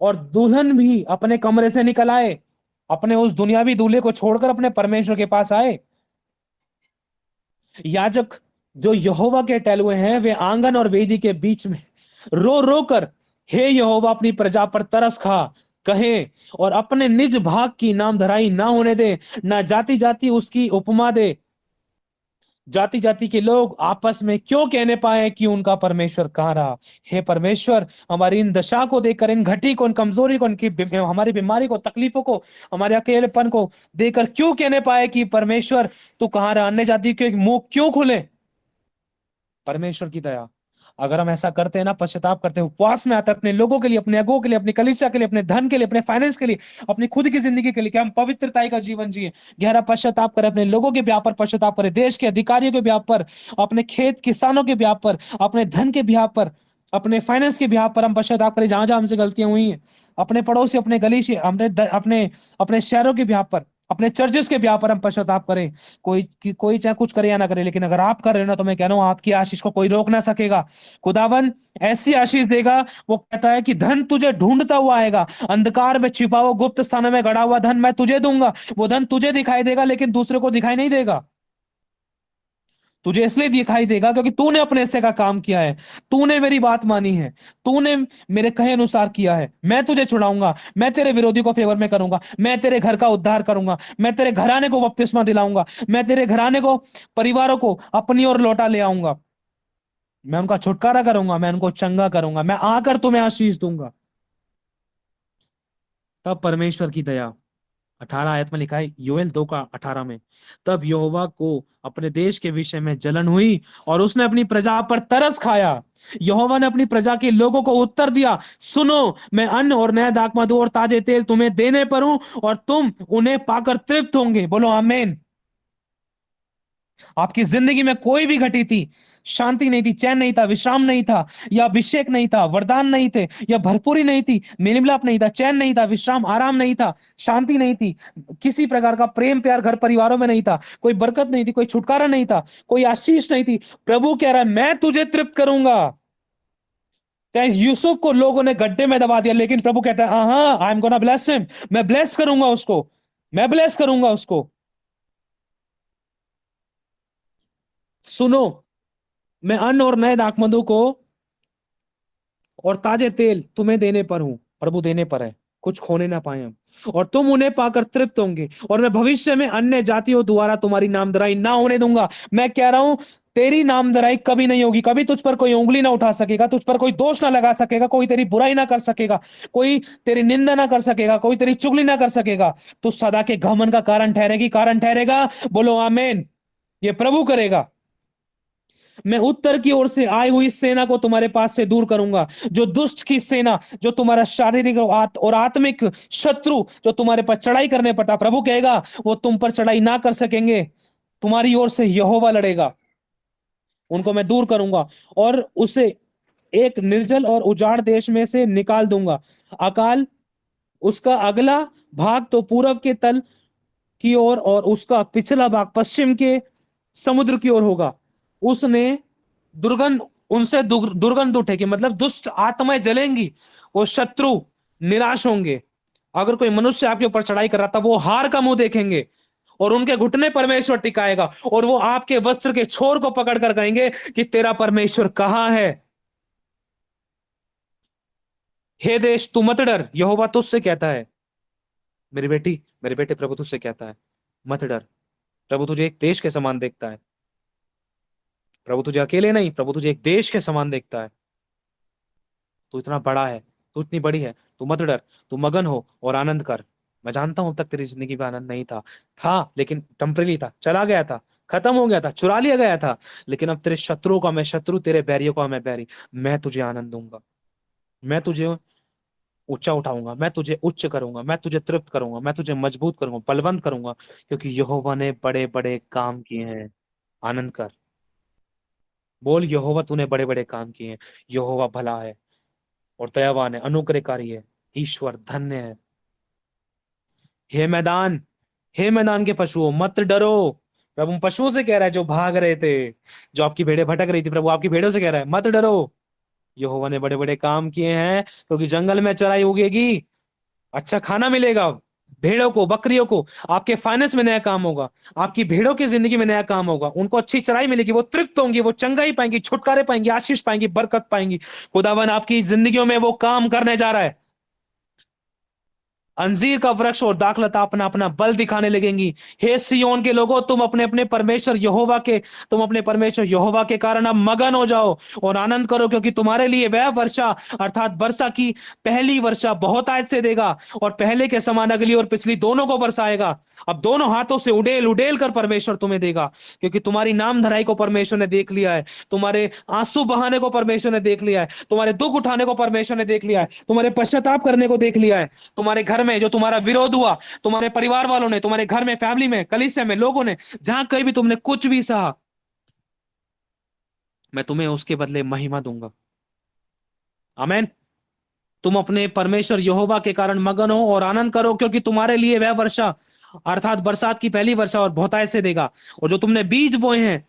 और दुल्हन भी अपने कमरे से निकल आए, अपने उस दुनियावी दूल्हे को छोड़कर अपने परमेश्वर के पास आए। याजक जो यहोवा के टहलुए हैं, वे आंगन और वेदी के बीच में रो रो कर, हे यहोवा अपनी प्रजा पर तरस खा, कहे, और अपने निज भाग की नाम धराई ना होने दे, ना जाति जाति उसकी उपमा दे। जाति जाति के लोग आपस में क्यों कहने पाए कि उनका परमेश्वर कहाँ रहा। हे परमेश्वर, हमारी इन दशा को देखकर, इन घटी को, इन कमजोरी को, इनकी हमारी बीमारी को, तकलीफों को, हमारे अकेलेपन को देखकर क्यों कहने पाए कि परमेश्वर तू कहाँ रहा। अन्य जाति के मुंह क्यों खुले। परमेश्वर की दया, अगर हम ऐसा करते हैं ना, पश्चाताप करते हैं, उपवास में आते हैं अपने लोगों के लिए, अपने अगुओं के लिए, अपनी कलीसिया के लिए, अपने धन के लिए, अपने फाइनेंस के लिए, अपनी खुद की जिंदगी के लिए, कि हम पवित्रताई का जीवन जिए, गहरा पश्चाताप करें, अपने लोगों के ब्याह पर पश्चाताप करें, देश के अधिकारियों के ब्याह पर, अपने खेत किसानों के ब्याह पर, अपने धन के ब्याह पर, अपने फाइनेंस के ब्याह पर हम पश्चाताप करें, जहां जहां हमसे गलतियां हुई हैं, अपने पड़ोसी, अपने गली से, अपने अपने शहरों के ब्याह पर, अपने चर्चेस के ब्याह पर हम पश्चाताप करें। कोई चाहे कुछ करे या ना करे, लेकिन अगर आप कर रहे हो ना, तो मैं कह रहा हूं आपकी आशीष को कोई रोक ना सकेगा। खुदावन ऐसी आशीष देगा, वो कहता है कि धन तुझे ढूंढता हुआ आएगा, अंधकार में छिपा हुआ, गुप्त स्थानों में गड़ा हुआ धन मैं तुझे दूंगा। वो धन तुझे दिखाई देगा, लेकिन दूसरे को दिखाई नहीं देगा। तुझे इसलिए दिखाई देगा क्योंकि तूने अपने हिस्से का काम किया है, तूने मेरी बात मानी है, तूने मेरे कहे अनुसार किया है। मैं तुझे छुड़ाऊंगा, मैं तेरे विरोधी को फेवर में करूंगा, मैं तेरे घर का उद्धार करूंगा, मैं तेरे घराने को बपतिस्मा दिलाऊंगा, मैं तेरे घराने को, परिवारों को अपनी ओर लौटा ले आऊंगा, मैं उनका छुटकारा करूंगा, मैं उनको चंगा करूंगा, मैं आकर तुम्हें आशीष दूंगा। तब परमेश्वर की दया, 18 आयत में लिखा है, योएल 2 का 18 में, तब यहोवा को अपने देश के विषय में जलन हुई और उसने अपनी प्रजा पर तरस खाया। यहोवा ने अपनी प्रजा के लोगों को उत्तर दिया, सुनो, मैं अन्न और नया दाख मधु और ताजे तेल तुम्हें देने पर हूं और तुम उन्हें पाकर तृप्त होंगे। बोलो आमीन। आपकी जिंदगी में कोई भी घटी थी, शांति नहीं थी, चैन नहीं था, विश्राम नहीं था, या अभिषेक नहीं था, वरदान नहीं थे, या भरपूरी नहीं थी, मेल मिलाप नहीं था, चैन नहीं था, विश्राम आराम नहीं था, शांति नहीं थी, किसी प्रकार का प्रेम प्यार घर परिवारों में नहीं था, कोई बरकत नहीं थी, कोई छुटकारा नहीं था, कोई आशीष नहीं थी, प्रभु कह रहा है मैं तुझे तृप्त करूंगा। चाहे यूसुफ को लोगों ने गड्ढे में दबा दिया, लेकिन प्रभु कहता है हाँ, I am gonna bless him, मैं ब्लेस करूंगा उसको, मैं ब्लेस करूंगा उसको। सुनो, मैं अन्न और नए दाखमधु को और ताजे तेल तुम्हें देने पर हूं, प्रभु देने पर है, कुछ खोने ना पाए हम, और तुम उन्हें पाकर तृप्त होंगे, और मैं भविष्य में अन्य जातियों द्वारा तुम्हारी नामधराई ना होने दूंगा। मैं कह रहा हूं, तेरी नामधराई कभी नहीं होगी, कभी तुझ पर कोई उंगली ना उठा सकेगा, तुझ पर कोई दोष ना लगा सकेगा, कोई तेरी बुराई ना कर सकेगा, कोई तेरी निंदा ना कर सकेगा, कोई तेरी चुगली ना कर सकेगा। तू सदा के घमंड का कारण ठहरेगी, कारण ठहरेगा। बोलो आमीन। ये प्रभु करेगा। मैं उत्तर की ओर से आई हुई सेना को तुम्हारे पास से दूर करूंगा, जो दुष्ट की सेना, जो तुम्हारा शारीरिक और आत्मिक शत्रु जो तुम्हारे पर चढ़ाई करने पड़ता, प्रभु कहेगा वो तुम पर चढ़ाई ना कर सकेंगे, तुम्हारी ओर से यहोवा लड़ेगा। उनको मैं दूर करूंगा और उसे एक निर्जल और उजाड़ देश में से निकाल दूंगा। अकाल, उसका अगला भाग तो पूरब के तल की ओर और उसका पिछला भाग पश्चिम के समुद्र की ओर होगा। उसने दुर्गंध, उनसे दुर्गंध उठेगी, मतलब दुष्ट आत्माएं जलेंगी, वो शत्रु निराश होंगे। अगर कोई मनुष्य आपके ऊपर चढ़ाई कर रहा था, वो हार का मुंह देखेंगे और उनके घुटने परमेश्वर टिकाएगा, और वो आपके वस्त्र के छोर को पकड़ कर कहेंगे कि तेरा परमेश्वर कहां है। हे देश तू मत डर, यहोवा तुझसे कहता है। मेरी बेटी, मेरे बेटे, प्रभु तुझसे कहता है मत डर। प्रभु तुझे एक देश के समान देखता है। प्रभु तुझे अकेले नहीं, प्रभु तुझे एक देश के समान देखता है। तू इतना बड़ा है, तू इतनी बड़ी है, तू मत डर, तू मगन हो और आनंद कर। मैं जानता हूं अब तक तेरी जिंदगी में आनंद नहीं था, लेकिन टेम्परेरी था, चला गया था, खत्म हो गया था, चुरा लिया गया था, लेकिन अब तेरे शत्रुओं का मैं शत्रु, तेरे बैरियों का मैं बैरी। मैं तुझे आनंद दूंगा, मैं तुझे ऊंचा उठाऊंगा, मैं तुझे उच्च करूंगा, मैं तुझे तृप्त करूंगा, मैं तुझे मजबूत करूंगा, बलवंत करूंगा, क्योंकि यहोवा ने बड़े बड़े काम किए हैं। आनंद कर। बोल, यहोवा तूने बड़े बड़े काम किए हैं। यहोवा भला है और दयावान है, अनुग्रहकारी है, ईश्वर धन्य है। हे मैदान, हे मैदान के पशुओं मत डरो। प्रभु पशुओं से कह रहा है जो भाग रहे थे, जो आपकी भेड़ें भटक रही थी, प्रभु आपकी भेड़ों से कह रहा है मत डरो। यहोवा ने बड़े बड़े काम किए हैं, क्योंकि जंगल में चराई उगेगी, अच्छा खाना मिलेगा भेड़ों को, बकरियों को, आपके फाइनेंस में नया काम होगा, आपकी भेड़ों की जिंदगी में नया काम होगा, उनको अच्छी चराई मिलेगी, वो तृप्त होंगी, वो चंगाई पाएंगी, छुटकारे पाएंगी, आशीष पाएंगी, बरकत पाएंगी। खुदावन आपकी जिंदगियों में वो काम करने जा रहा है। अंजीर का वृक्ष और दाखलता अपना अपना बल दिखाने लगेंगी। हे सियोन के लोगों, तुम अपने परमेश्वर यहोवा के कारण अब मगन हो जाओ और आनंद करो, क्योंकि तुम्हारे लिए वह वर्षा, अर्थात वर्षा की पहली वर्षा बहुत आयत से देगा, और पहले के समान अगली और पिछली दोनों को बरसाएगा। अब दोनों हाथों से उड़ेल उड़ेल कर परमेश्वर तुम्हें देगा, क्योंकि तुम्हारी नाम धराई को परमेश्वर ने देख लिया है, तुम्हारे आंसू बहाने को परमेश्वर ने देख लिया है, तुम्हारे दुख उठाने को परमेश्वर ने देख लिया है, तुम्हारे पश्चाताप करने को देख लिया है। तुम्हारे घर में जो तुम्हारा विरोध हुआ, तुम्हारे परिवार वालों ने, तुम्हारे घर में, फैमिली में, कलीसिया में, लोगों ने, जहां कहीं भी तुमने कुछ भी सहा, मैं तुम्हें उसके बदले महिमा दूंगा। आमेन। तुम अपने परमेश्वर यहोवा के कारण मगन हो और आनंद करो, क्योंकि तुम्हारे लिए वह वर्षा, अर्थात बरसात की पहली वर्षा और बहुतायत से देगा। और जो तुमने बीज बोए हैं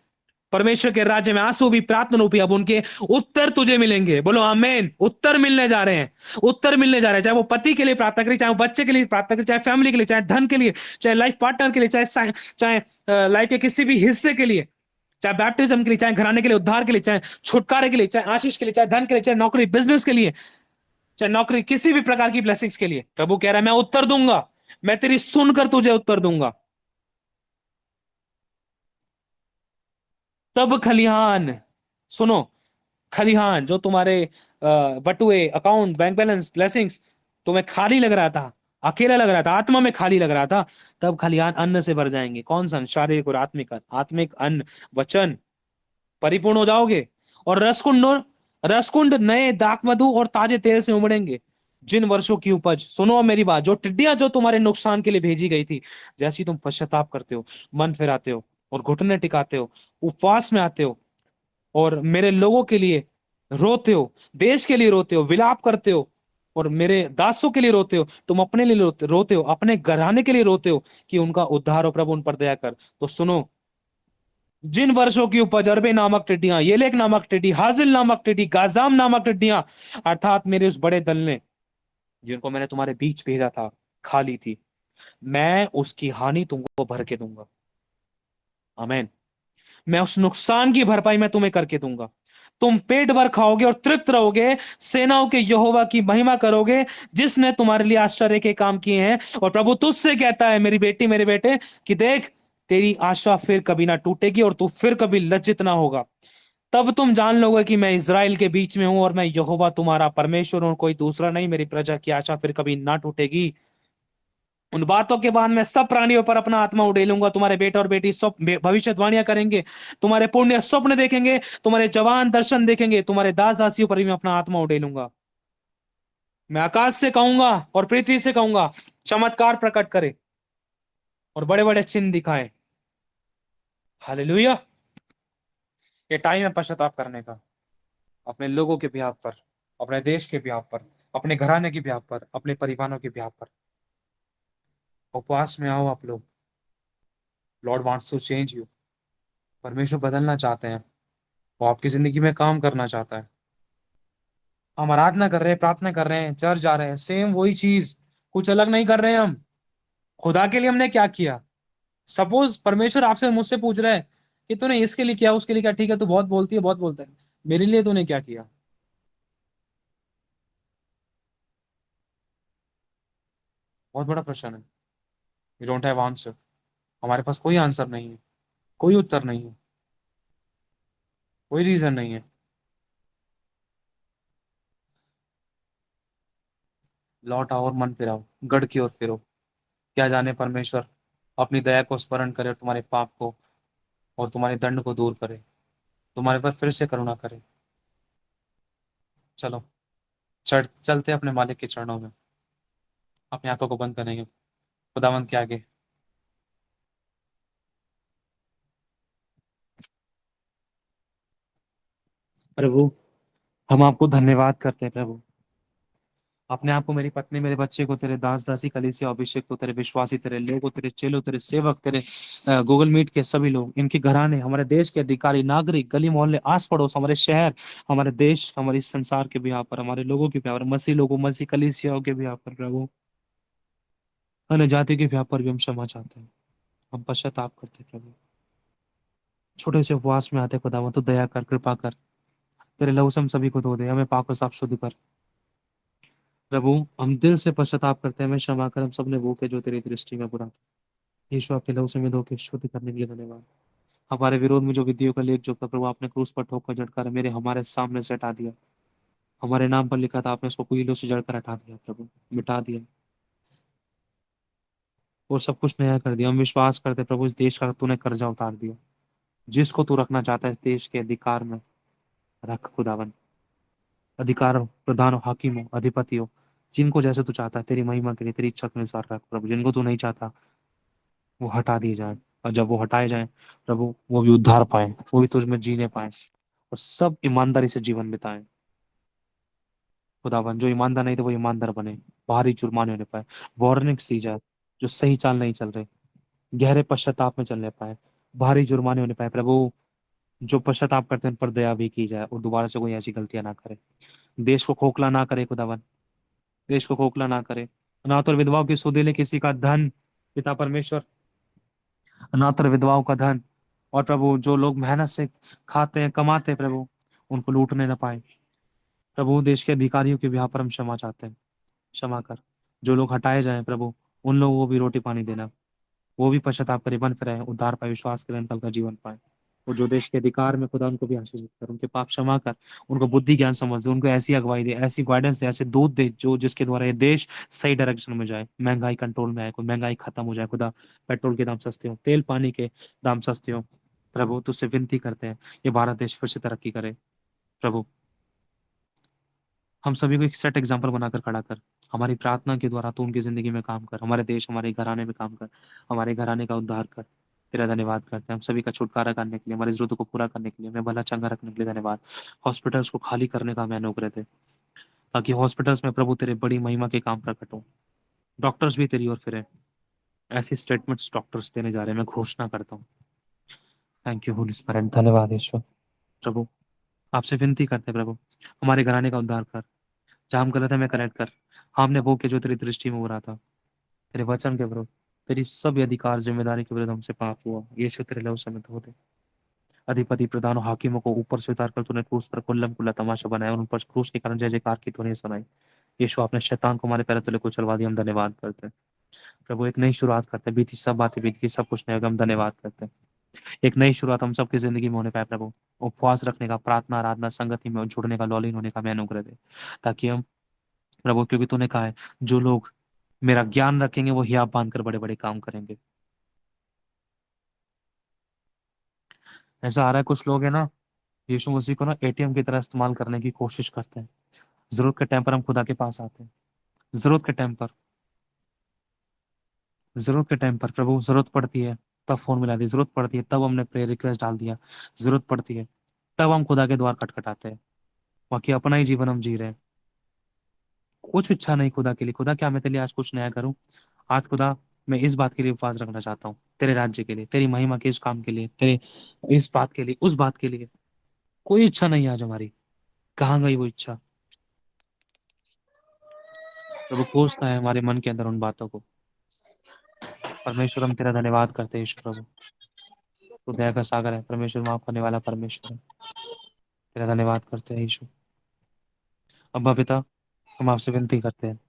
परमेश्वर के राज्य में, आंसू भी प्रार्थना रूपी, अब उनके उत्तर तुझे मिलेंगे। बोलो आमेन। उत्तर मिलने जा रहे हैं, उत्तर मिलने जा रहे हैं। चाहे वो पति के लिए प्रार्थना करें, चाहे वो बच्चे के लिए प्रार्थना करें, चाहे फैमिली के लिए, चाहे धन के लिए, चाहे लाइफ पार्टनर के लिए, चाहे लाइफ के किसी भी हिस्से के लिए, चाहे बैप्टिज्म के लिए, चाहे घराने के लिए, उद्धार के लिए, चाहे छुटकारे के लिए, चाहे आशीष के लिए, चाहे धन के लिए, चाहे नौकरी बिजनेस के लिए, चाहे नौकरी किसी भी प्रकार की ब्लेसिंग्स के लिए, प्रभु कह रहा है मैं उत्तर दूंगा, मैं तेरी सुनकर तुझे उत्तर दूंगा। तब खलिहान, सुनो, खलिहान जो तुम्हारे बटुए, अकाउंट, बैंक बैलेंस, ब्लेसिंग्स तुम्हें खाली लग रहा था, अकेला लग रहा था, आत्मा में खाली लग रहा था, तब खाली अन्न से भर जाएंगे। कौन सा अन्न? शारीरिक और आत्मिक अन्न। आत्मिक अन्न वचन, परिपूर्ण हो जाओगे। और रसकुंड नए दाख मधु और ताजे तेल से उमड़ेंगे। जिन वर्षों की उपज, सुनो अब मेरी बात, जो टिड्डियां जो तुम्हारे नुकसान के लिए भेजी गई थी, जैसी तुम पश्चाताप करते हो, मन फिराते हो और घुटने टिकाते हो, उपवास में आते हो और मेरे लोगों के लिए रोते हो, देश के लिए रोते हो, विलाप करते हो, और मेरे दासों के लिए रोते हो, तुम अपने लिए रोते हो, अपने घराने के लिए रोते हो कि उनका उद्धार हो, प्रभु उन पर दया कर। तो सुनो, जिन वर्षों की उपज, अरबे नामक टिड्डियां, येलेक नामक टिड्डी, हाजिल नामक टिड्डी, गाजाम नामक टिड्डियां, अर्थात मेरे उस बड़े दल ने, जिनको मैंने तुम्हारे बीच भेजा था, खा ली थी, मैं उसकी हानि तुमको भर के दूंगा। आमेन। मैं उस नुकसान की भरपाई मैं तुम्हें करके दूंगा। तुम पेट भर खाओगे और तृप्त रहोगे, सेनाओं के यहोवा की महिमा करोगे, जिसने तुम्हारे लिए आश्चर्य के काम किए हैं। और प्रभु तुझसे कहता है मेरी बेटी, मेरे बेटे, कि देख, तेरी आशा फिर कभी ना टूटेगी और तू फिर कभी लज्जित ना होगा। तब तुम जान लोगे कि मैं इज़राइल के बीच में हूं और मैं यहोवा तुम्हारा परमेश्वर हूं, कोई दूसरा नहीं। मेरी प्रजा की आशा फिर कभी ना टूटेगी। उन बातों के बाद मैं सब प्राणियों पर अपना आत्मा उड़ेलूंगा। तुम्हारे बेटे और बेटी सब भविष्यवाणियां करेंगे, तुम्हारे पुण्य स्वप्न देखेंगे, तुम्हारे जवान दर्शन देखेंगे, तुम्हारे दास दासियों पर भी मैं अपना आत्मा उड़ेलूंगा। मैं आकाश से कहूंगा और पृथ्वी से कहूंगा, चमत्कार प्रकट करे और बड़े बड़े चिन्ह दिखाए। हालेलुया। ये टाइम है पश्चाताप करने का, अपने लोगों के ब्याह पर, अपने देश के ब्याह पर, अपने घराने के ब्याह पर, अपने परिवारों के ब्याह पर। उपवास में आओ आप लोग। Lord wants to change you. परमेश्वर बदलना चाहते हैं, वो आपकी जिंदगी में काम करना चाहता है। हम आराधना कर रहे हैं, प्रार्थना कर रहे हैं, चर्च जा रहे हैं, सेम वही चीज, कुछ अलग नहीं कर रहे हैं हम। खुदा के लिए हमने क्या किया? सपोज परमेश्वर आपसे मुझसे पूछ रहा है कि तूने इसके लिए किया, उसके लिए क्या, ठीक है तू बहुत बोलती है, बहुत बोलता है, मेरे लिए तूने क्या किया? बहुत बड़ा प्रश्न है। We don't have answer. हमारे पास कोई आंसर नहीं है, कोई उत्तर नहीं है, कोई रीजन नहीं है। लौट आओ और मन फिराओ, गढ़ की ओर फिरो। क्या जाने परमेश्वर अपनी दया को स्मरण करे और तुम्हारे पाप को और तुम्हारे दंड को दूर करे, तुम्हारे पर फिर से करुणा करे। चलो, चलते अपने मालिक के चरणों में, अपनी आंखों को बंद करेंगे, खुदावंत के आगे। प्रभु, हम आपको धन्यवाद करते हैं प्रभु। अपने आप को, मेरी पत्नी, मेरे बच्चे को, तेरे दास दासी, कलीसिया, अभिषेक को, तेरे विश्वासी, तेरे लोगों, तेरे चेलों, तेरे सेवक, तेरे गूगल मीट के सभी लोग, इनके घराने, हमारे देश के अधिकारी, नागरिक, गली मोहल्ले, आस पड़ोस, हमारे शहर, हमारे देश, हमारे इस संसार के भी यहाँ पर, हमारे लोगों के भी यहाँ पर, मसीह लोगों, मसीह कलीसियाओं के भी यहाँ पर प्रभु, अन्य जाति के भी यहाँ पर भी हम क्षमा चाहते हैं। हम पश्चाताप करते हैं प्रभु। छोटे से उपवास में आते खुदावंत, तो दया कर, कृपा कर, तेरे लहू से हम सभी को धो दे, हमें पाक और साफ शुद्ध कर प्रभु। हम दिल से पश्चाताप करते हैं, हमें क्षमा कर, हम सब ने वो के जो तेरी दृष्टि में बुरा था। यीशु आपके लहू से में धो के शुद्ध करने के लिए धन्यवाद। हमारे विरोध में जो विधियों का लेख जो था प्रभु, आपने क्रूस पर ठोक कर जड़कर मेरे हमारे सामने से हटा दिया। हमारे नाम पर लिखा था, आपने उसको कीलों से जड़कर हटा दिया प्रभु, मिटा दिया और सब कुछ नया कर दिया। हम विश्वास करते प्रभु, इस देश का तूने कर्जा उतार दिया। जिसको तू रखना चाहता है इस देश के अधिकार में रख खुदावन। अधिकार, प्रधान, हाकिम हो, अधिपति हो, जिनको जैसे तू चाहता है तेरी महिमा के लिए, तेरी इच्छा के अनुसार रख प्रभु। जिनको तू नहीं चाहता वो हटा दिए जाए, और जब वो हटाए जाए प्रभु, वो भी उद्धार पाए, वो भी तुझ में जीने पाए और सब ईमानदारी से जीवन बिताएं खुदावन। जो ईमानदार नहीं थे वो ईमानदार बने, भारी जुर्माने होने पाए, वार्निंग्स दी जाए। जो सही चाल नहीं चल रहे, गहरे पश्चाताप में चलने पाए, भारी जुर्माने होने पाए प्रभु। जो पश्चाताप करते हैं उन पर दया भी की जाए और दोबारा से कोई ऐसी गलतियां ना करे। देश को खोखला ना करे खुदावन, देश को खोखला ना करे। अनाथ और विधवाओं की सुधि ले किसी का धन, पिता परमेश्वर, अनाथ और विधवाओं का धन, और प्रभु जो लोग मेहनत से खाते हैं, कमाते हैं प्रभु, उनको लूटने ना पाए प्रभु। देश के अधिकारियों के भी यहाँ पर हम क्षमा चाहते हैं, क्षमा कर। जो लोग हटाए जाएं प्रभु, उन लोगों को भी रोटी पानी देना, वो भी पश्चाताप करे, बन फिरे, उद्धार पाए, विश्वास करें, कल का जीवन पाए। और जो देश के अधिकार में खुदा उनको भी आशीषित कर, उनके पाप क्षमा कर, उनको बुद्धि ज्ञान समझ दे, उनको ऐसी अगुवाई दे, ऐसी गाइडेंस दे, ऐसे दूध दे जो जिसके द्वारा ये देश सही डायरेक्शन में जाए, महंगाई कंट्रोल में आए, कोई महंगाई खत्म हो जाए खुदा, पेट्रोल के दाम सस्ते हो, तेल पानी के दाम सस्ते हो। प्रभु तुझसे विनती करते हैं, ये भारत देश फिर से तरक्की करे। प्रभु हम सभी को एक सेट एग्जाम्पल बनाकर खड़ा कर, हमारी प्रार्थना के द्वारा तू उनकी जिंदगी में काम कर, हमारे देश हमारे घराने में काम कर, हमारे घराने का उद्धार कर। तेरा धन्यवाद करते हैं हम सभी का छुटकारा करने के लिए, हमारी जरूरतों को पूरा करने के लिए, हमें भला चंगा रखने के लिए धन्यवाद। हॉस्पिटल्स को खाली करने का हमें अनुग्रह दे, ताकि हॉस्पिटल्स में प्रभु तेरे बड़ी महिमा के काम प्रकट हो, डॉक्टर्स भी तेरी ओर फिरे। ऐसी स्टेटमेंट्स डॉक्टर्स देने जा रहे हैं, मैं घोषणा करता हूँ। थैंक यू होली स्पिरिट, धन्यवाद ईश्वर। प्रभु आपसे विनती करते हैं प्रभु, हमारे घराने का उद्धार कर, जहाँ हम गलत है मैं करेक्ट कर, हमने वो किया जो तेरी दृष्टि में हो रहा था, तेरे वचन के विरुद्ध, तेरी सब अधिकार जिम्मेदारी के विरुद्ध हमसे पाप हुआ, यीशु तेरे लहू से धो दे। अधिपति प्रधानों हाकिमों को ऊपर से उतार कर तूने क्रूस पर कुल्लम कुल्ला तमाशा बनाया और उन पर क्रूस के कारण जय जयकार की तूने सुनाई। यीशु आपने शैतान को हमारे पैरों तले कुचलवा दिया, हम धन्यवाद करते हैं। प्रभु एक नई शुरुआत करते हैं, बीती सब बातें बीत गई, सब कुछ नया होगा, हम धन्यवाद करते हैं। एक नई शुरुआत हम सबकी जिंदगी में होने पाए प्रभु, उपवास रखने का, प्रार्थना आराधना संगति में जुड़ने का, लॉलिन होने का हमें अनुग्रह दे, ताकि हम प्रभु, क्योंकि तूने कहा है जो लोग मेरा ज्ञान रखेंगे वो हियाव बांध कर बड़े बड़े काम करेंगे। ऐसा आ रहा है कुछ लोग है ना, यीशु मसीह को ना एटीएम की तरह इस्तेमाल करने की कोशिश करते हैं। जरूरत के टाइम पर हम खुदा के पास आते हैं, जरूरत के टाइम पर, जरूरत के टाइम पर प्रभु, जरूरत पड़ती है तब फोन मिला दी, जरूरत पड़ती है तब हमने प्रेयर रिक्वेस्ट डाल दिया, जरूरत पड़ती है तब हम खुदा के द्वार खटखटाते हैं, बाकी अपना ही जीवन हम जी रहे हैं। कुछ इच्छा नहीं खुदा के लिए, खुदा क्या मैं तेरे लिए आज कुछ नया करूं? आज खुदा मैं इस बात के लिए उपवास रखना चाहता हूँ, तेरे राज्य के लिए, तेरी महिमा के इस काम के लिए, तेरे इस बात के लिए, उस बात के लिए। कोई इच्छा नहीं है आज हमारी, कहाँ गई वो इच्छा? प्रभु खोजता है हमारे मन के अंदर उन बातों को। परमेश्वर हम तेरा धन्यवाद करते हैं यीशु प्रभु, तू दया का सागर है परमेश्वर, माफ करने वाला परमेश्वर है। तेरा धन्यवाद करते हैं यीशु। अब्बा पिता, हम आपसे विनती करते हैं,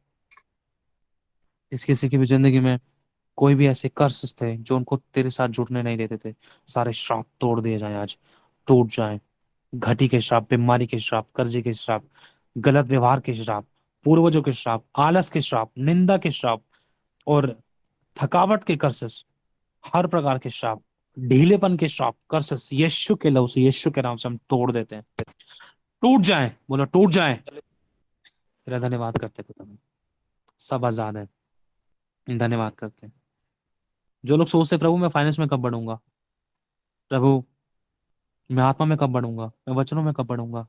इस किसी की भी जिंदगी में कोई भी ऐसे कर्स थे जो उनको तेरे साथ जुड़ने नहीं देते थे, सारे श्राप तोड़ दिए जाएं आज, टूट जाएं। घटी के श्राप, बीमारी के श्राप, कर्जे के श्राप, गलत व्यवहार के श्राप, पूर्वजों के श्राप, आलस के श्राप, निंदा के श्राप और थकावट के कर्सेस, हर प्रकार के श्राप, ढीलेपन के श्राप, कर्सेस यीशु के लहू से, यीशु के नाम से हम तोड़ देते हैं। टूट जाए, बोलो टूट जाए। तेरा धन्यवाद करते हैं खुदा, सब आजाद है, धन्यवाद करते हैं। जो लोग सोचते हैं प्रभु मैं फाइनेंस में कब बढ़ूंगा, प्रभु मैं आत्मा में कब बढ़ूंगा, मैं वचनों में कब बढ़ूंगा,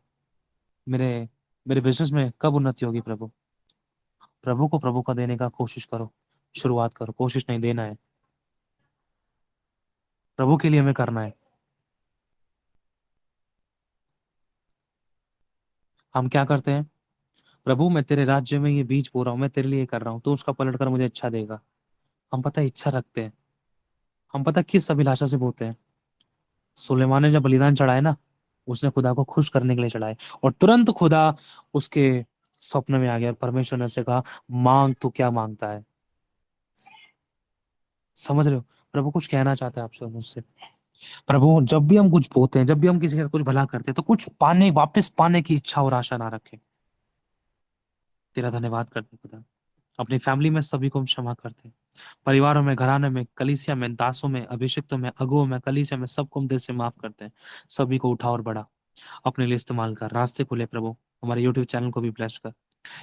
मेरे मेरे बिजनेस में कब उन्नति होगी, प्रभु प्रभु को प्रभु का देने का कोशिश करो, शुरुआत करो, कोशिश नहीं, देना है, प्रभु के लिए हमें करना है। हम क्या करते हैं, प्रभु मैं तेरे राज्य में ये बीज बो रहा हूँ, मैं तेरे लिए कर रहा हूँ, तो उसका पलट कर मुझे अच्छा देगा। हम पता है इच्छा रखते हैं, हम पता है किस अभिलाषा से बोते हैं। सुलेमान ने जब बलिदान चढ़ाए ना, उसने खुदा को खुश करने के लिए चढ़ाए, और तुरंत खुदा उसके स्वप्न में आ गया और परमेश्वर ने उससे कहा मांग, तू क्या मांगता है? समझ रहे हो, प्रभु कुछ कहना चाहता है आपसे और मुझसे। प्रभु जब भी हम कुछ बोते हैं, जब भी हम किसी का कुछ भला करते हैं, तो कुछ पाने, वापस पाने की इच्छा और आशा ना रखें। तेरा धन्यवाद करते हैं खुदा, अपनी फैमिली में सभी को हम क्षमा करते हैं, परिवारों में, घराने में, कलीसिया में, दासों में, अभिषिक्तों में, अगुओं में, कलीसिया में, सबको हम दिल से माफ करते हैं। सभी को उठा और बढ़ा, अपने लिए इस्तेमाल कर, रास्ते खुले प्रभु, हमारे यूट्यूब चैनल को भी ब्लेस कर,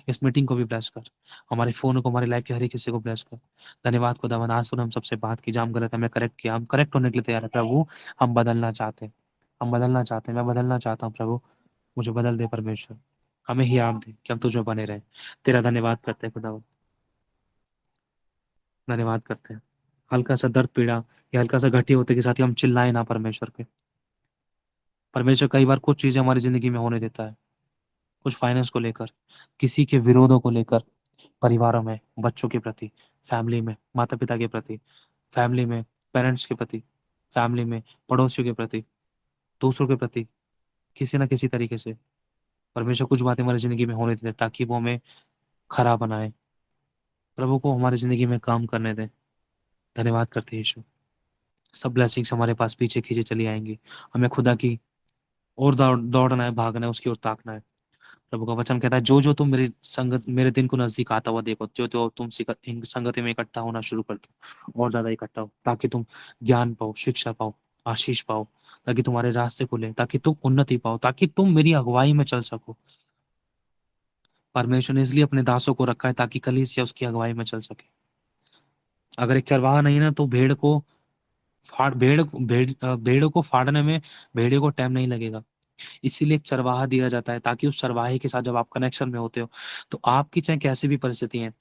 इस मीटिंग को भी ब्लेस कर, हमारे फोन को, हमारी लाइफ के हर एक किसी को ब्लेस कर। धन्यवाद खुदा, आज सुन हम सबसे बात की, जाम गलत है हमें करेक्ट किया, हम करेक्ट होने के लिए तैयार है प्रभु। हम बदलना चाहते हैं, हम बदलना चाहते हैं, मैं बदलना चाहता हूँ प्रभु, मुझे बदल दे परमेश्वर, हमें ही आप दे कि हम तुझ में बने रहे। तेरा धन्यवाद करते हैं खुदा, धन्यवाद करते हैं। हल्का सा दर्द पीड़ा या हल्का सा घटी होते के साथ ही हम चिल्लाए ना परमेश्वर पे। परमेश्वर कई बार कुछ चीजें हमारी जिंदगी में होने देता है, कुछ फाइनेंस को लेकर, किसी के विरोधों को लेकर, परिवारों में, बच्चों के प्रति, फैमिली में, माता पिता के प्रति, फैमिली में, पेरेंट्स के प्रति, फैमिली में, पड़ोसियों के प्रति, दूसरों के प्रति, किसी ना किसी तरीके से परमेश्वर कुछ बातें हमारी जिंदगी में होने देते हैं, ताकि वो हमें खरा बनाए, प्रभु को हमारी जिंदगी में काम करने दें। धन्यवाद करते हैं यीशु, सब ब्लेसिंग्स हमारे पास पीछे खींचे चली आएंगी। हमें खुदा की और दौड़ना है, भागना है, उसकी ओर ताकना है। प्रभु का वचन कहता है जो जो तुम मेरी संगत, मेरे दिन को नजदीक आता हुआ देखो, जो जो तुम संगति में इकट्ठा होना शुरू कर दो, और ज्यादा इकट्ठा हो, ताकि तुम ज्ञान पाओ, शिक्षा पाओ, आशीष पाओ, ताकि तुम्हारे रास्ते खुले, ताकि तुम उन्नति पाओ, ताकि तुम मेरी अगुवाई में चल सको। परमेश्वर ने इसलिए अपने दासों को रखा है ताकि कलीसिया उसकी अगुवाई में चल सके। अगर एक चरवाहा नहीं है ना, तो भेड़ को फाड़ भेड़ भेड़ भेड़ों को फाड़ने में भेड़ियों को टाइम नहीं लगेगा। इसीलिए एक चरवाहा दिया जाता है, ताकि उस चरवाहे के साथ जब आप कनेक्शन में होते हो, तो आपकी चाहे कैसी भी परिस्थिति है,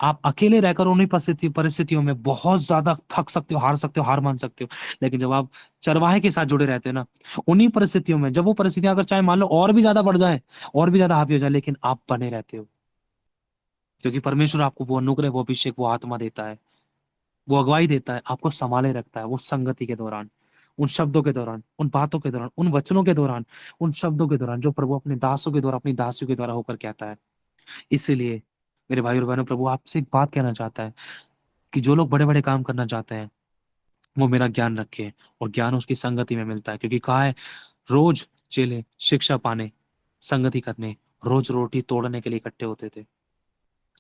आप अकेले रहकर उन्हीं परिस्थितियों में बहुत ज्यादा थक सकते हो, हार सकते हो, हार मान सकते हो। लेकिन जब आप चरवाहे के साथ जुड़े रहते हो ना, उन्हीं परिस्थितियों में, जब वो परिस्थितियां अगर चाहे मान लो और भी ज्यादा बढ़ जाए, और भी ज्यादा हावी हो जाए, लेकिन आप बने रहते हो। क्योंकि परमेश्वर आपको वो अनुग्रह, वो अभिषेक, वो आत्मा देता है, वो अगुवाई देता है, आपको संभाले रखता है। वो संगति के दौरान, उन शब्दों के दौरान, उन बातों के दौरान, उन वचनों के दौरान, उन शब्दों के दौरान जो प्रभु अपने दासों के द्वारा, अपनी दासियों के द्वारा होकर कहता है। इसीलिए मेरे भाई और बहनों, प्रभु आपसे एक बात कहना चाहता है कि जो लोग बड़े बड़े काम करना चाहते हैं, वो मेरा ज्ञान रखे। और ज्ञान उसकी संगति में मिलता है, क्योंकि कहा है रोज चेले शिक्षा पाने, संगति करने, रोज रोटी तोड़ने के लिए इकट्ठे होते थे।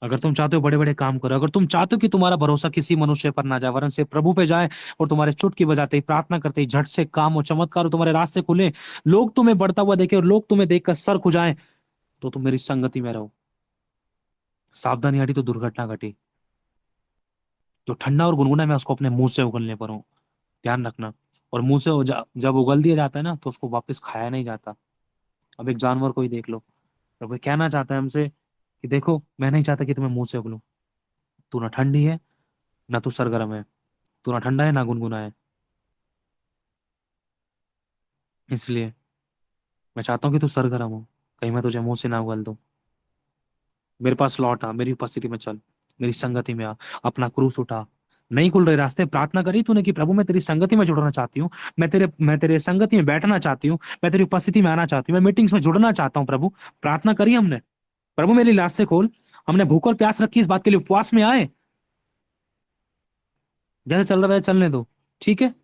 अगर तुम चाहते हो बड़े बड़े काम करो, अगर तुम चाहते हो कि तुम्हारा भरोसा किसी मनुष्य पर ना जाए, वरन से प्रभु पे जाए, और तुम्हारे चुटकी बजाते ही, प्रार्थना करते ही झट से काम हो, चमत्कार हो, तुम्हारे रास्ते खुले, लोग तुम्हें बढ़ता हुआ देखे और लोग तुम्हें देखकर सर खुजाएं, तो तुम मेरी संगति में रहो। सावधानी हटी तो दुर्घटना घटी। जो ठंडा और गुनगुना, मैं उसको अपने मुंह से उगलने पर हूँ, ध्यान रखना। और मुंह से जब उगल दिया जाता है ना, तो उसको वापस खाया नहीं जाता। अब एक जानवर को ही देख लो, तो वो कहना चाहता है हमसे कि देखो, मैं नहीं चाहता कि तुम्हें मुंह से उगलूं। तू ना ठंडी है, ना तू सरगर्म है, तू ना ठंडा है ना गुनगुना है, इसलिए मैं चाहता हूँ कि तू सरगर्म हो, कहीं मैं तुझे मुंह से ना उगल दूं। मेरे पास लौट आ, मेरी उपस्थिति में चल, मेरी संगति में आ, अपना क्रूस उठा। नहीं खुल रहे रास्ते, प्रार्थना करी तूने कि प्रभु मैं तेरी संगति में जुड़ना चाहती हूँ, मैं तेरे संगति में बैठना चाहती हूँ, मैं तेरी उपस्थिति में आना चाहती हूँ, मैं मीटिंग्स में जुड़ना चाहता हूँ प्रभु। प्रार्थना करी हमने, प्रभु मेरी रास्ते खोल। हमने भूख और प्यास रखी, इस बात के लिए उपवास में आए। जैसे चल रहा है वैसे चलने दो, ठीक है।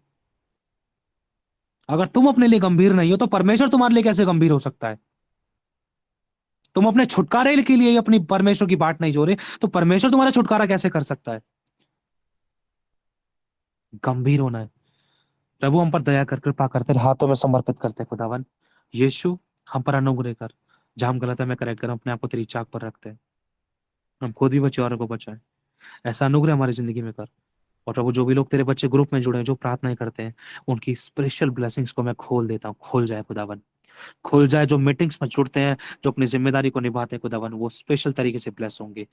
अगर तुम अपने लिए गंभीर नहीं हो, तो परमेश्वर तुम्हारे लिए कैसे गंभीर हो सकता है? तुम अपने छुटकारे के लिए ही अपनी परमेश्वर की बाट नहीं जोड़े, तो परमेश्वर तुम्हारा छुटकारा कैसे कर सकता है? गंभीर होना है। प्रभु हम पर दया कर, कृपा करते, हाथों में समर्पित करते खुदावन। यीशु हम पर अनुग्रह कर, जहां हम गलत है मैं करेक्ट कर, अपने आप को तेरी चाक पर रखते हैं। हम खुद भी बचे, औरों को बचाए। ऐसा अनुग्रह हमारी जिंदगी में कर। और प्रभु जो भी लोग तेरे बच्चे ग्रुप में जुड़े हैं, जो प्रार्थनाएं करते हैं, उनकी स्पेशल ब्लेसिंग्स को मैं खोल देता हूँ। खोल जाए खुदावन, खुल जाए। जो मीटिंग्स में जुड़ते हैं, जो अपनी जिम्मेदारी को निभाते हैं खुदावन, वो स्पेशल तरीके से ब्लेस होंगे।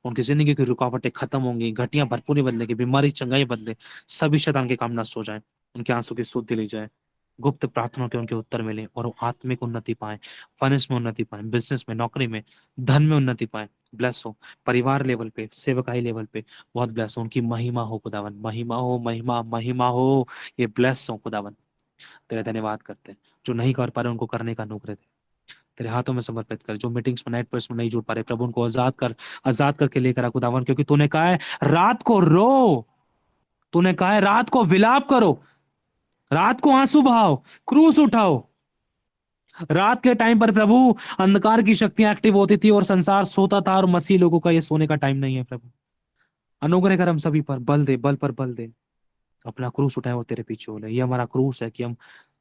उनकी जिंदगी की रुकावटें खत्म होंगी, घटियां भरपूरी बदलेगी, बीमारी चंगाई बदले, सभी शैतान के काम नष्ट हो जाए, उनके आंसू की सुध ली जाए, गुप्त प्रार्थनाओं के उनके उत्तर मिले, और वो आत्मिक उन्नति पाए, फाइनेंस में उन्नति पाए, बिजनेस में, नौकरी में, धन में उन्नति पाए। ब्लेस हो परिवार लेवल पे, सेवकाई लेवल पे, बहुत ब्लेस हो। उनकी महिमा हो खुदावन, महिमा हो, महिमा महिमा हो। ये ब्लेस हो खुदावन। तेरे धन्यवाद करते हैं। जो नहीं कर पा रहे उनको करने का अनुग्रह दे, तेरे हाथों में समर्पित कर। जो मीटिंग्स में, नाइट पर्स में नहीं जुड़ पा रहे, प्रभु उनको आजाद कर, आजाद करके लेकर आ खुदावन। क्योंकि तूने कहा है रात को रो, तूने कहा है रात को विलाप करो, रात को आंसू बहाओ, क्रूस उठाओ। रात के टाइम पर प्रभु अंधकार की शक्तियां एक्टिव होती थी और संसार सोता था, और मसीह लोगों का ये सोने का टाइम नहीं है प्रभु। अनुग्रह कर हम सभी पर, बल दे, बल पर बल दे। अपना क्रूस उठाए और तेरे पीछे हो ले। ये हमारा क्रूस है कि हम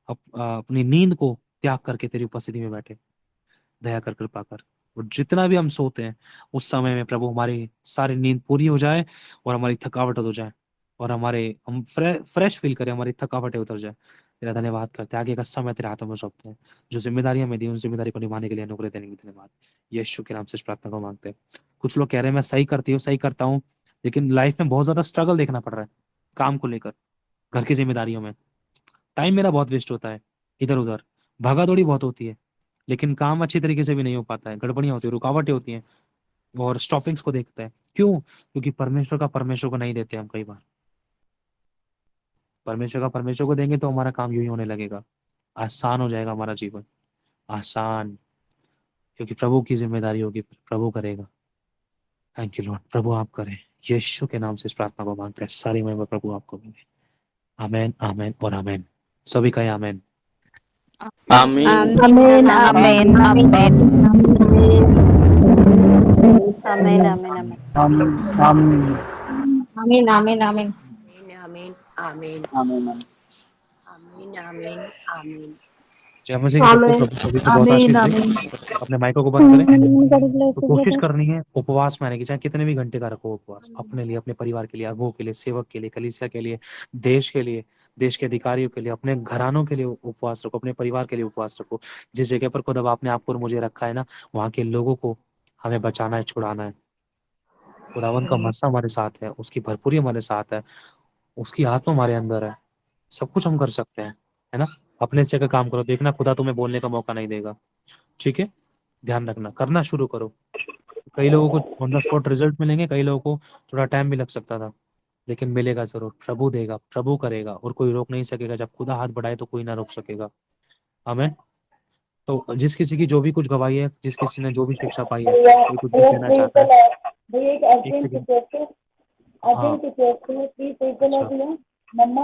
अपनी नींद को त्याग करके तेरी उपस्थिति में बैठे। दया कर, कृपा कर। और जितना भी हम सोते हैं, उस समय में प्रभु हमारी सारी नींद पूरी हो जाए, और हमारी थकावट हो जाए, और हम फ्रेश फील करें, हमारी थकावटें उतर जाए। तेरा धन्यवाद करते हैं। आगे का समय तेरे हाथों में सौंपते हैं। जो जिम्मेदारियां हमें दी, उन जिम्मेदारी को निभाने के लिए अनुग्रह देने के लिए धन्यवाद। यीशु के नाम से इस प्रार्थना को मांगते हैं। कुछ लोग कह रहे हैं मैं सही करती हूँ, सही करता हूँ, लेकिन लाइफ में बहुत ज्यादा स्ट्रगल देखना पड़ रहा है, काम को लेकर, घर की जिम्मेदारियों में। टाइम मेरा बहुत वेस्ट होता है, इधर उधर भागा दौड़ी बहुत होती है, लेकिन काम अच्छी तरीके से भी नहीं हो पाता है, गड़बड़ियां होती है, रुकावटें होती हैं, और स्टॉपिंग्स को देखते हैं। क्यों? क्योंकि परमेश्वर का परमेश्वर को नहीं देते हम कई बार। परमेश्वर का परमेश्वर को देंगे तो हमारा काम यूं ही होने लगेगा, आसान हो जाएगा हमारा जीवन, आसान। क्योंकि प्रभु की जिम्मेदारी होगी, प्रभु करेगा। Thank you Lord. प्रभु आप करें। यीशु के नाम से इस प्रार्थना को मांगते हैं। सारी महिमा प्रभु आपको मिले। आमेन, आमेन और आमेन। सभी कहें आमेन। आमीन Amen, amen, amen. Amen, amen, amen. Amen, amen, amen. आमीन आमीन आमीन आमीन आमीन। जय मसीह की तरफ से Amen. प्रभु सभी को बहुत Amen, आशीष दे। amen. अपने माइकों को बंद करें। God bless तो you, कोशिश brother. करनी है उपवास में आने की, चाहे कितने भी घंटे का रखो उपवास, अपने लिए, अपने परिवार के लिए, अगुओं के लिए, सेवक के लिए, कलीसिया के लिए, देश के लिए, देश के अधिकारियों के लिए, अपने घरानों के लिए उपवास रखो, अपने परिवार के लिए उपवास रखो। जिस जगह पर खुद अब आपने आपको और मुझे रखा है ना, वहाँ के लोगों को हमें बचाना है, छुड़ाना है। खुदावन का मसा हमारे साथ है, उसकी भरपूरी हमारे साथ है, उसकी आत्मा हमारे अंदर है। सब कुछ हम कर सकते हैं, है ना। अपने से का काम करो, देखना खुदा तुम्हें बोलने का मौका नहीं देगा। ठीक है, ध्यान रखना, करना शुरू करो। कई लोगों को ऑन द स्पॉट रिजल्ट मिलेंगे, कई लोगों को थोड़ा टाइम भी लग सकता था, लेकिन मिलेगा जरूर। प्रभु देगा, प्रभु करेगा, और कोई रोक नहीं सकेगा। जब खुदा हाथ बढ़ाए तो कोई ना रोक सकेगा। हमें तो जिस किसी की जो भी कुछ गवाही है, जिस किसी ने जो भी शिक्षा पाई है, भैया कोई कुछ भी भैया कहना प्लीज चाहता है। भैया एक एक अर्जेंट सेकंड। रिक्वेस्ट है, हाँ, अर्जेंट रिक्वेस्ट है, प्लीज अच्छा। भैया मम्मा